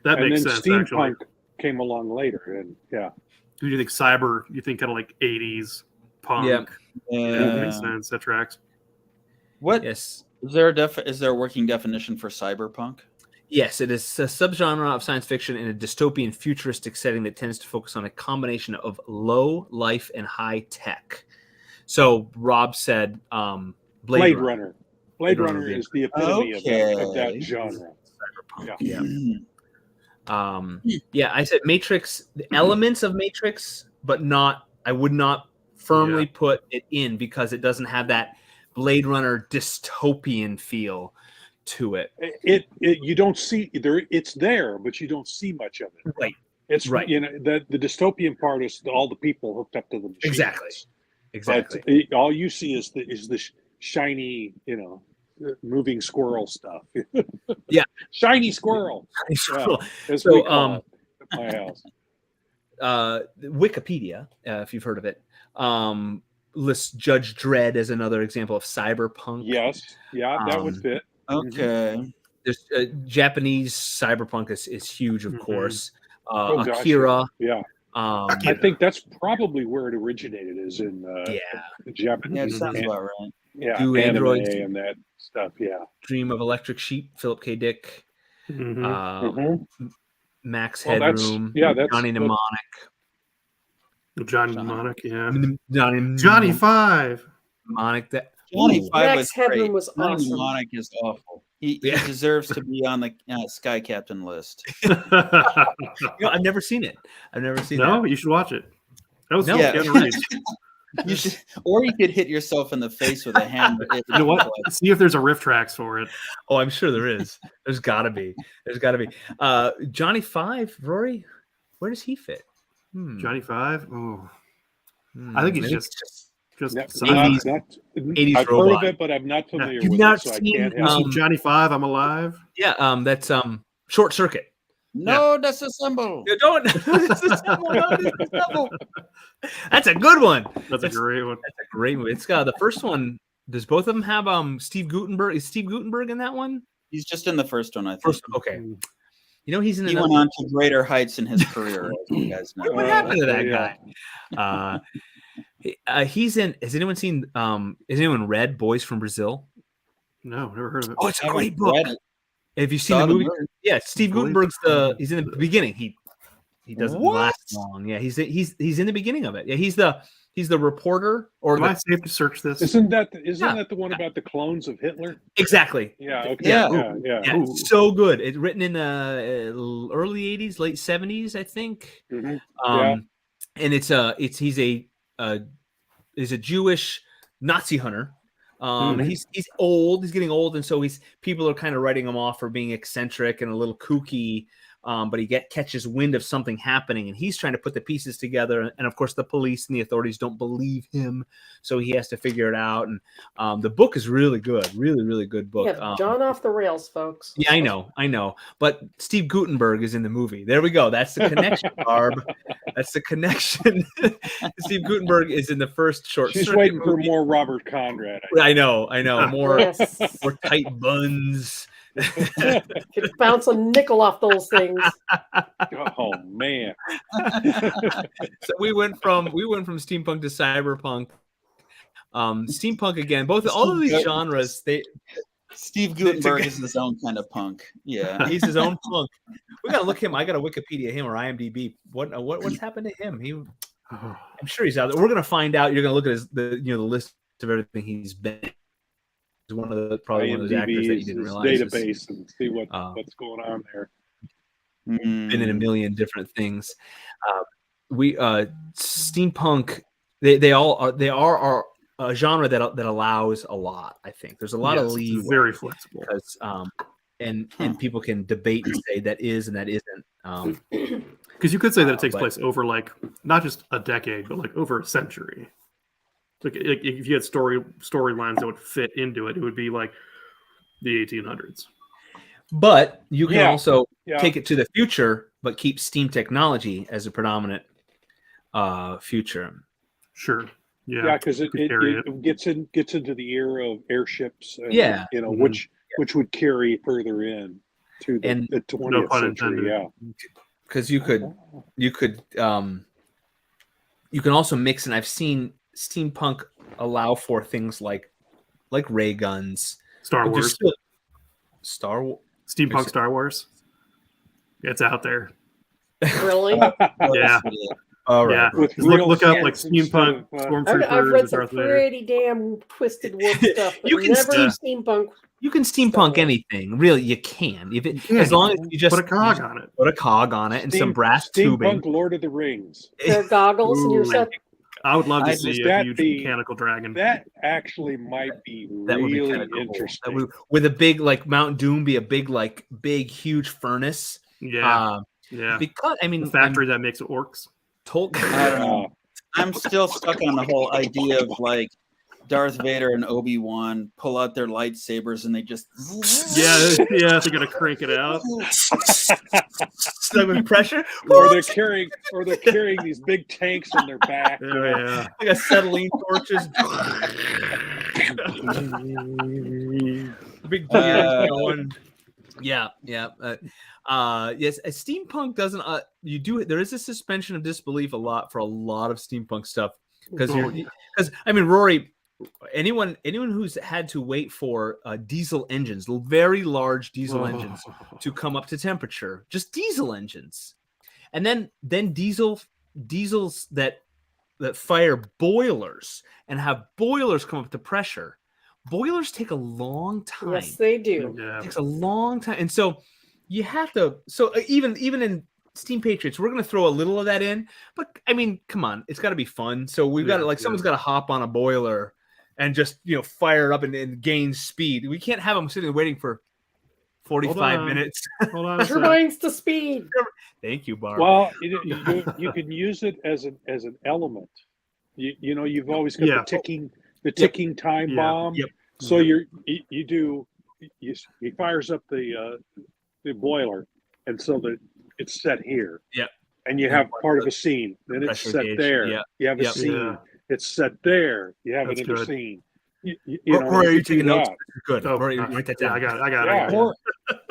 that makes sense. Steampunk came along later, and Do you think cyber? You think kind of like 80s punk? Yeah, that makes sense. That tracks. What? Yes. Is there a working definition for cyberpunk? Yes, it is a subgenre of science fiction in a dystopian futuristic setting that tends to focus on a combination of low life and high tech. So Rob said Blade Runner. Blade Runner is the epitome of that genre. Cyberpunk. I said Matrix, the elements of Matrix, but I would not firmly put it in because it doesn't have that Blade Runner dystopian feel to it. You don't see there. It's there, but you don't see much of it. Right. It's right. The dystopian part is all the people hooked up to the machines. Exactly. But all you see is the shiny, moving squirrel stuff. Shiny squirrel. As we call it at my house. Wikipedia, if you've heard of it, lists Judge Dredd as another example of cyberpunk. Yes, that would fit. Okay. There's Japanese cyberpunk is huge, of course. Gosh, Akira. Yeah. I think that's probably where it originated, is in Japanese. Yeah, it sounds about right. Yeah, Do anime Androids and that stuff. Yeah. Dream of Electric Sheep, Philip K. Dick. Max Well, Headroom. that's Johnny Mnemonic. Johnny Mnemonic, yeah. Johnny Five. Mnemonic. Johnny Five Max Headroom was Johnny awesome. Mnemonic is awful. He deserves to be on the Sky Captain list. I've never seen it. No, you should watch it. That was You should, or you could hit yourself in the face with a hammer. You know what? See if there's a riff tracks for it. Oh, I'm sure there is. There's got to be. Johnny Five, Rory, where does he fit? Johnny Five? Oh, I think he's just 80s I've robot. heard of it, but I'm not familiar You've with not it, so seen, I can't help. Johnny Five, I'm Alive. Yeah, that's Short Circuit. No, disassemble. You don't disassemble. No, disassemble. That's a good one. That's a great one. That's a great one. It's got the first one. Does both of them have Steve Guttenberg? Is Steve Guttenberg in that one? He's just in the first one, I think. First, okay. He's in. He went on to greater heights in his career, as you guys know. What happened to that guy? He's in. Has anyone seen? Has anyone read Boys from Brazil? No, never heard of it. Oh, it's a great book. Have you seen the movie? Yeah, Steve Guttenberg's he's in the beginning. He doesn't last long. Yeah, he's in the beginning of it. Yeah, he's the reporter. Or am I safe to search this? Isn't that the one about the clones of Hitler? Exactly. Yeah. Okay. Yeah. So good. It's written in the early '80s, late '70s, I think. And he's a Jewish Nazi hunter. He's old. He's getting old, and so people are kind of writing him off for being eccentric and a little kooky. But he catches wind of something happening, and he's trying to put the pieces together. And of course, the police and the authorities don't believe him, so he has to figure it out. And the book is really good, really, really good book. Yeah, John off the rails, folks. Yeah, I know. But Steve Guttenberg is in the movie. There we go. That's the connection, Barb. That's the connection. Steve Guttenberg is in the first Short She's Circuit waiting movie. for more Robert Conrad. I know. More Yes. more tight buns. Could bounce a nickel off those things. Oh man! So we went from steampunk to cyberpunk. Steampunk again. All of these genres. Steve Guttenberg is his own kind of punk. Yeah, he's his own punk. We gotta look him. I gotta Wikipedia him or IMDb. What's happened to him? I'm sure he's out there. We're gonna find out. You're gonna look at the list of everything he's been. He's probably one of those actors that you didn't realize. Database and see what's going on there. been in a million different things. We steampunk. They are a genre that allows a lot. I think there's a lot of leeway. It's very flexible because and people can debate and say that is and that isn't. Because you could say that it takes place over like not just a decade, but like over a century. Like if you had storylines that would fit into it, it would be like the 1800s. But you can also take it to the future, but keep steam technology as a predominant future. Sure. Yeah, because it gets into the era of airships. And, you know, which would carry further in to the 20th century. Yeah, because you can also mix, and I've seen steampunk allow for things like ray guns, Star Wars, steampunk Star Wars. It's out there. Really? Yeah. All right. Yeah. Look up like steampunk stormtroopers. I've read some pretty damn twisted warp stuff, but never steampunk. You can steampunk anything, really. You can, as long as you just put a cog on it. Put a cog on it and some brass tubing. Steampunk Lord of the Rings. Their goggles and your set. I would love to see a huge mechanical dragon. That actually might be really interesting. Cool. With a big Mount Doom be a big huge furnace. Yeah. Because I mean, the factory that makes orcs. I don't know. I'm still stuck on the whole idea of like Darth Vader and Obi-Wan pull out their lightsabers and they just they're gonna crank it out. Stuck with pressure, or they're carrying these big tanks on their back. Like acetylene torches. Big going. Yes, steampunk doesn't. There is a suspension of disbelief a lot for a lot of steampunk stuff because I mean, Rory, anyone who's had to wait for diesel engines, very large diesel engines, to come up to temperature, just diesel engines, and then diesels that fire boilers and have boilers come up to pressure. Boilers take a long time. Yes, they do. It takes a long time, and so. You have to. So even in Steam Patriots, we're going to throw a little of that in. But I mean, come on, it's got to be fun. So we've got to someone's got to hop on a boiler and just fire it up and gain speed. We can't have them sitting waiting for 45 minutes. Hold on. Turbines to speed. Thank you, Barb. Well, you can use it as an element. You've always got the ticking time bomb. Yep. So he fires up the boiler, and so that it's set here. Yep. And you have part of a scene. Then it's set there. Yep. You have a scene. Yeah. It's set there. You have another scene. Rory, are you taking notes? Good. Rory, write that down. I got it. Or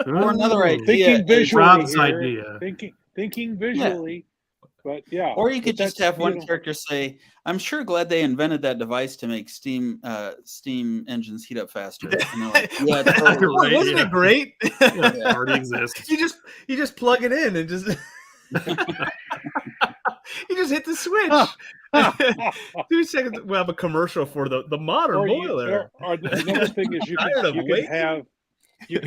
another idea. Thinking visually. Rob's idea. Thinking visually. But or you could just have one character say, "I'm sure glad they invented that device to make steam engines heat up faster." And they're like, yeah, totally. Wasn't it great? It already exists. You just plug it in and just you just hit the switch. 2 seconds. We'll have a commercial for the modern boiler. Another thing is you can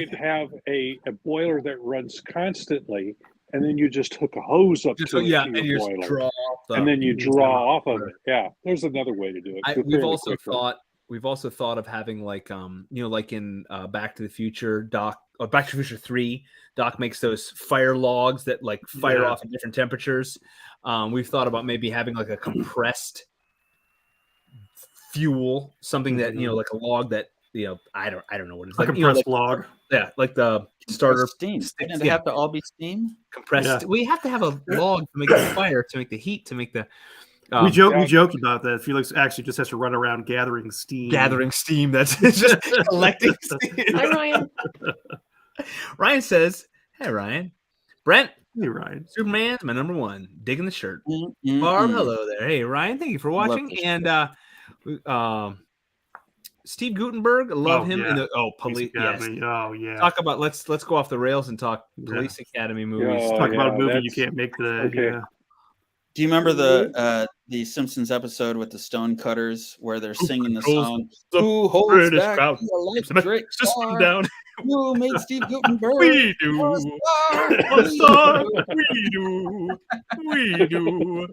have a boiler that runs constantly. And then you just hook a hose up to your boiler, and then you draw off of it. Yeah, there's another way to do it. We've also thought of having like in Back to the Future, Back to the Future 3, Doc makes those fire logs that fire off at different temperatures. We've thought about maybe having like a compressed fuel, something that like a log that I don't know what it's like. Compressed log. Yeah, like the starter steam. Does it have to all be steam? Compressed. Yeah. We have to have a log to make the fire, to make the heat, to make the. We joked about that. Felix actually just has to run around gathering steam. That's just collecting steam. Hi, Ryan. Ryan says, "Hey, Ryan. Brent. Hey, Ryan. Superman's my number one. Digging the shirt. Barb, hello there. Hey, Ryan. Thank you for watching. And Steve Gutenberg, love him in the police. Yes. Oh yeah. Talk about let's go off the rails and talk Police Academy movies. Talk about a movie you can't make today. Okay. Yeah. Do you remember the Simpsons episode with the Stonecutters where they're singing the song? Who holds back the electric system down? Who made Steve Gutenberg? We do. A star. We do.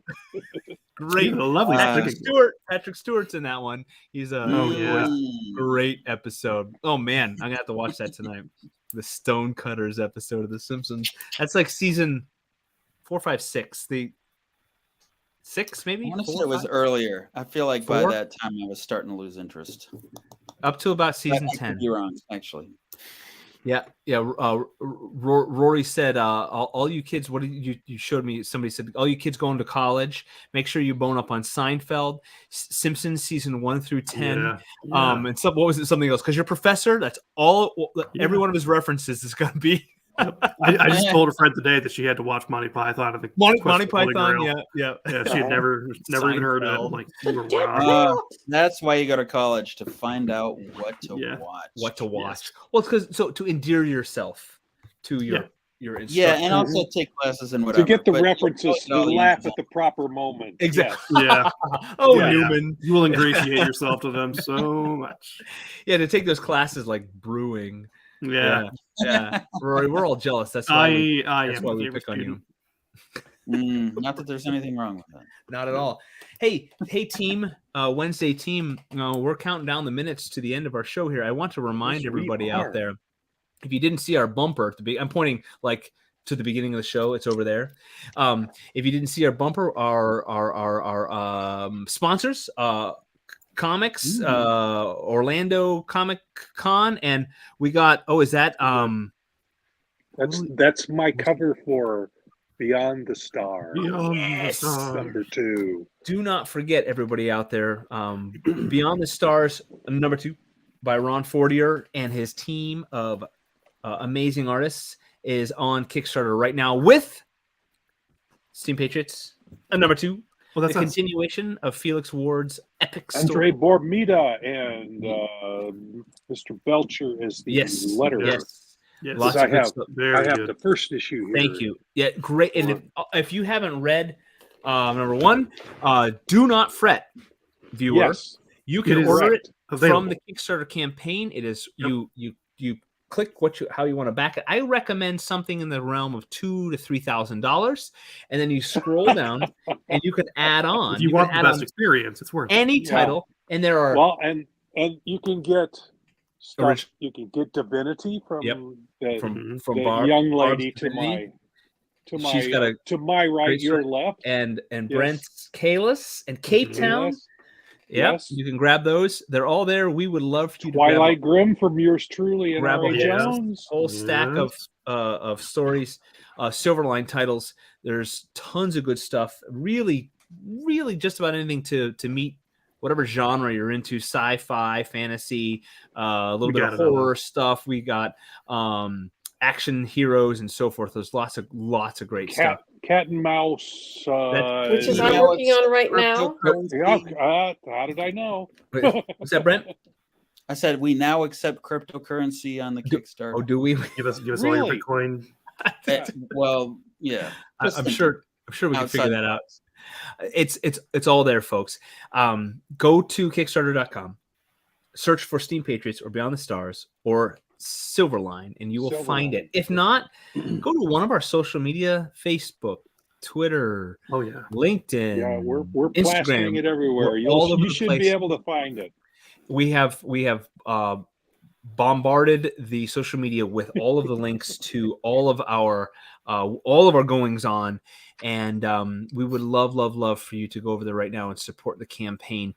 Great, lovely. Patrick Stewart's in that one. He's a great episode. Oh man, I'm gonna have to watch that tonight. The Stonecutters episode of The Simpsons. That's like season 4, 5, 6. The 6 maybe. I want to say it was earlier. I feel like by that time I was starting to lose interest. Up to about season 10. You're wrong, actually. Yeah. Rory said, "All you kids, what did you showed me? Somebody said, all you kids going to college, make sure you bone up on Seinfeld, Simpsons season 1 through 10, and what was it? Something else? Because your professor, that's all. Every one of his references is going to be." I just told a friend today that she had to watch Monty Python. I think Monty Python, yeah. She had never even heard of it. Like, wow. That's why you go to college, to find out what to watch. What to watch? Yes. Well, it's because to endear yourself to your instructor. Yeah, and also take classes and whatever. To get the references, to laugh at the proper moment. Exactly. Yeah. Newman. You will ingratiate yourself to them so much. Yeah, to take those classes like brewing. Yeah. Rory, we're all jealous. That's why we pick on you. Not that there's anything wrong with that. Not at all. Hey, team, Wednesday team. We're counting down the minutes to the end of our show here. I want to remind everybody out there, if you didn't see our bumper at the I'm pointing like to the beginning of the show. It's over there. If you didn't see our bumper, our sponsors, Comics, Orlando Comic Con, and we got that's my cover for Beyond the Stars. Yes. Number 2. Do not forget, everybody out there, Beyond the Stars, number 2 by Ron Fortier and his team of amazing artists is on Kickstarter right now with Steam Patriots, number 2. Well, that's the continuation of Felix Ward's epic story. Andre Bormida and Mr. Belcher is the letter. Yes. Lots I have the first issue here. Thank you. Yeah, great. And if you haven't read number 1, do not fret, viewer. Yes. You can order it from the Kickstarter campaign. It is you click how you want to back it. I recommend something in the realm of $2,000 to $3,000, and then you scroll down and you can add on. If you want the best experience, it's worth any title. And there are and you can get stuff. You can get Divinity from the Barb, young lady Barb's to my right, your left, and Brent Kalis and Cape Town. Yes, you can grab those. They're all there. We would love you to Twilight Grim from yours truly and grab R.A. Jones. Whole stack of stories, Silverline titles. There's tons of good stuff. Really, really, just about anything to meet whatever genre you're into: sci-fi, fantasy, a little bit of horror stuff. We got action heroes and so forth. There's lots of great stuff. Cat and Mouse, which is I'm working on right now. How did I know? What's that, Brent? I said we now accept cryptocurrency on the Kickstarter. Oh, do we? Give us all your Bitcoin. Well, yeah. I'm sure we can figure that out. It's all there, folks. Go to Kickstarter.com, search for Steam Patriots or Beyond the Stars or Silverline, and you will find it. If not, go to one of our social media: Facebook, Twitter, LinkedIn. Yeah, we're Instagram. plastering it everywhere. You should be able to find it. We have bombarded the social media with all of the links to all of our goings on, and we would love for you to go over there right now and support the campaign,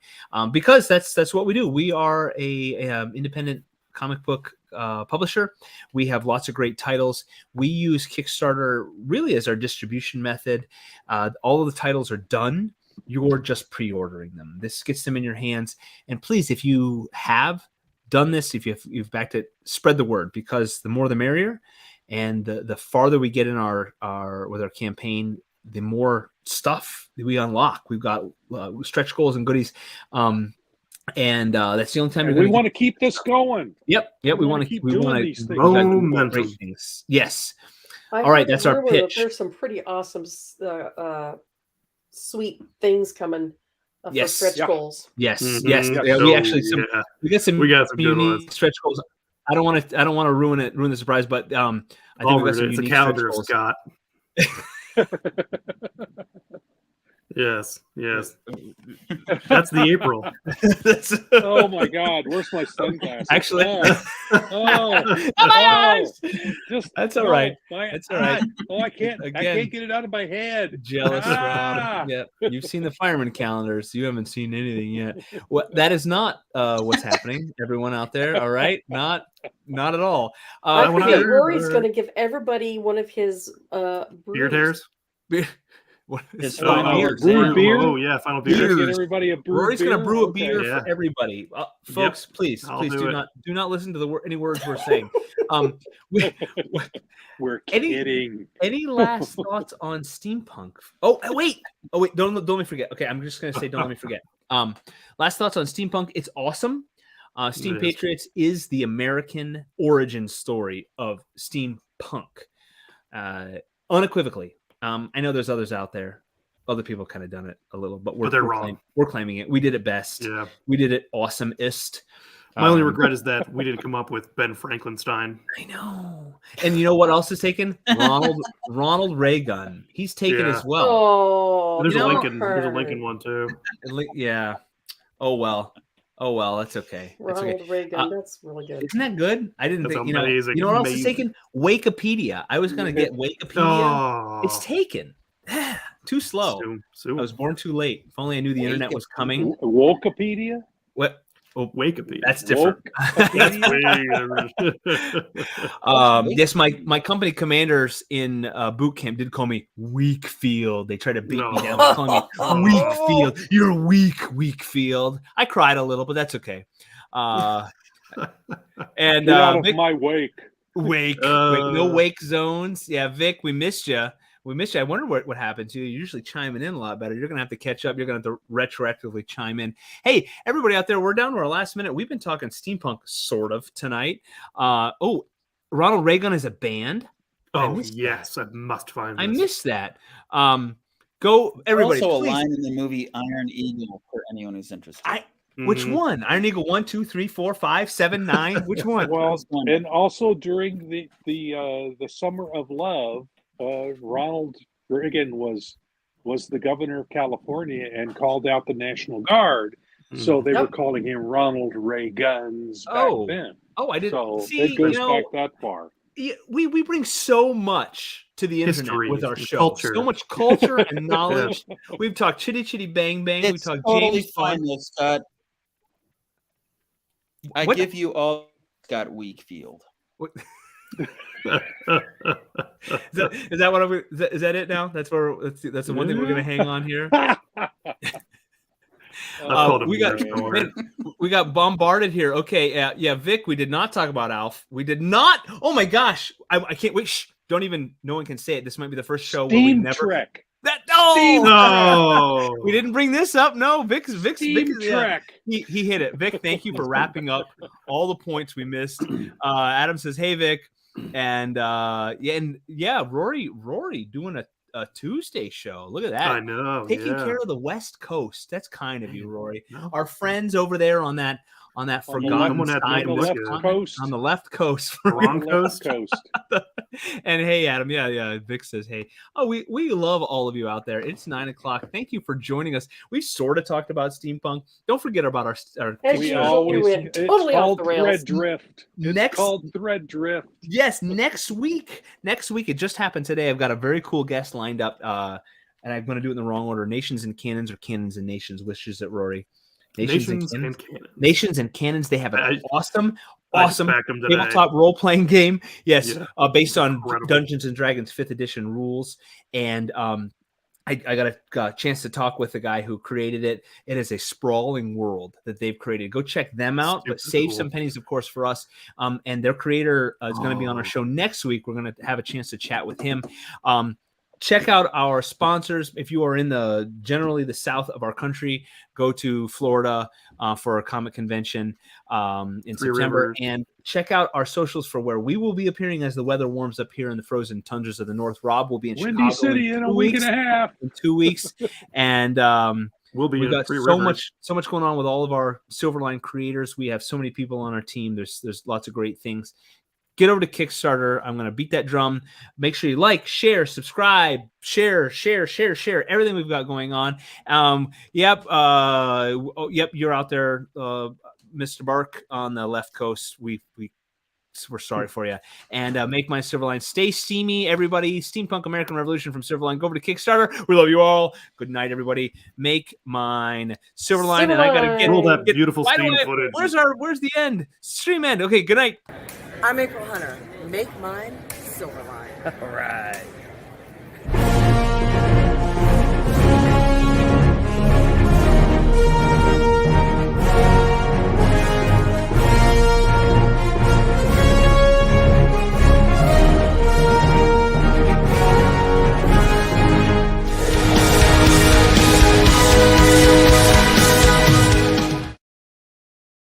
because that's what we do. We are a independent comic book publisher. We have lots of great titles. We use Kickstarter really as our distribution method. All of the titles are done. You're just pre-ordering them. This gets them in your hands. And please, if you have done this, if you've backed it, spread the word, because the more the merrier. And the farther we get in our campaign, the more stuff that we unlock. We've got stretch goals and goodies. And that's the only time we want to keep this going. Yep. We want to keep doing these things. Yes. All right, that's our pitch. There's some pretty awesome, sweet things coming for stretch goals. Yes. We got some unique stretch goals. I don't want to ruin the surprise, but I think we've got some it's a unique calendar, stretch goals. Scott. Yes. That's the April. Oh my God, where's my sunglasses? Actually, That's all right. That's all right. Oh, I can't get it out of my head. Jealous Rob. Yeah, you've seen the fireman calendars. You haven't seen anything yet. That is not what's happening. Everyone out there, all right? Not at all. Rory's going to give everybody one of his beard hairs. His brewed beer. Oh yeah, final beer. Get everybody a brewed Rory's beer. going to brew a beer for everybody, folks. Please do not listen to any words we're saying. We're kidding. Any last thoughts on Steampunk? Oh wait! Don't let me forget. Okay, I'm just going to say don't let me forget. Last thoughts on Steampunk. It's awesome. Steam Patriots is the American origin story of steampunk, unequivocally. I know there's others out there. Other people kind of done it a little, but they're wrong. We're claiming it. We did it best. Yeah, we did it awesome-ist. My only regret is that we didn't come up with Ben Franklinstein. I know. And you know what else is taken? Ronald Reagan. He's taken as well. Oh, there's a Lincoln one too. Yeah. Oh well. That's okay. Ronald Reagan. That's really good. Isn't that good? I didn't think. Amazing. You know what else is taken? Wikipedia. I was gonna get Wikipedia. It's taken. Too slow. I was born too late. If only I knew the internet was coming. Wikipedia. What? Oh, Wikipedia. That's different. Yes, my company commanders in boot camp did call me Weakfield. They tried to beat me down by calling me Weakfield. You're weak field. I cried a little, but that's okay. And get out of my wake. Wake. No wake zones. Yeah, Vic, we missed you. I wonder what happened to you. You're usually chiming in a lot better. You're going to have to catch up. You're going to have to retroactively chime in. Hey, everybody out there, we're down to our last minute. We've been talking steampunk sort of tonight. Ronald Reagan is a band. Oh, yes. I must find this. I missed that. Go, everybody. Also please. a line in the movie Iron Eagle for anyone who's interested. Which one? Iron Eagle 1, 2, 3, 4, 5, 7, 9? Which one? Well, and also during the Summer of Love, Ronald Reagan was the governor of California and called out the National Guard. So they were calling him Ronald Reagan's back then. Oh, I didn't see. It goes back that far. We bring so much to the internet with our show. Culture. So much culture and knowledge. We've talked chitty chitty bang bang. It's we talked totally James fine, Bond. Scott. I What? give you all Scott Weakfield. Is that what is that it now? That's the one thing we're gonna hang on here. We got bombarded here. Okay, yeah, Vic. We did not talk about Alf. We did not. Oh my gosh, I can't wait. Shh, don't even. No one can say it. This might be the first show where we never. Trek. That No, we didn't bring this up. No, Vic Trek. He hit it. Vic, thank you for wrapping up all the points we missed. Adam says, "Hey, Vic," and Rory doing a Tuesday show. Look at that. I know. Taking care of the West Coast. That's kind of you, Rory. Our friends over there on that forgotten side on the left coast. Wrong coast. And hey, Adam, yeah. Vic says, hey. Oh, we love all of you out there. It's 9:00. Thank you for joining us. We sort of talked about steampunk. Don't forget about our we always totally off the rails. Thread drift. It's called Thread Drift. Yes, next week. It just happened today. I've got a very cool guest lined up, and I'm going to do it in the wrong order. Nations and Cannons or Cannons and Nations? Which is it, Rory? Nations and Cannons. Nations and Cannons. They have an awesome tabletop role-playing game. Yes, based on Dungeons and Dragons 5th edition rules. And I got a chance to talk with the guy who created it. It is a sprawling world that they've created. Go check them out, but save some pennies, of course, for us. And their creator is going to be on our show next week. We're going to have a chance to chat with him. Check out our sponsors. If you are in generally the south of our country, go to Florida for a comic convention in September. And check out our socials for where we will be appearing as the weather warms up here in the frozen tundras of the North. Rob will be in Windy Chicago City in a week and a half. In 2 weeks. And We've got so much going on with all of our Silverline creators. We have so many people on our team. There's lots of great things. Get over to Kickstarter. I'm going to beat that drum. Make sure you like, share, subscribe, share everything we've got going on. Yep. You're out there, Mr. Bark on the left coast. We're sorry for you. And make my Silverline. Stay steamy, everybody. Steampunk American Revolution from Silverline. Go over to Kickstarter. We love you all. Good night, everybody. Make mine Silverline. And I got to get roll that beautiful Steam footage. Where's the end? Stream end. Okay, good night. I'm April Hunter. Make mine Silverline. All right.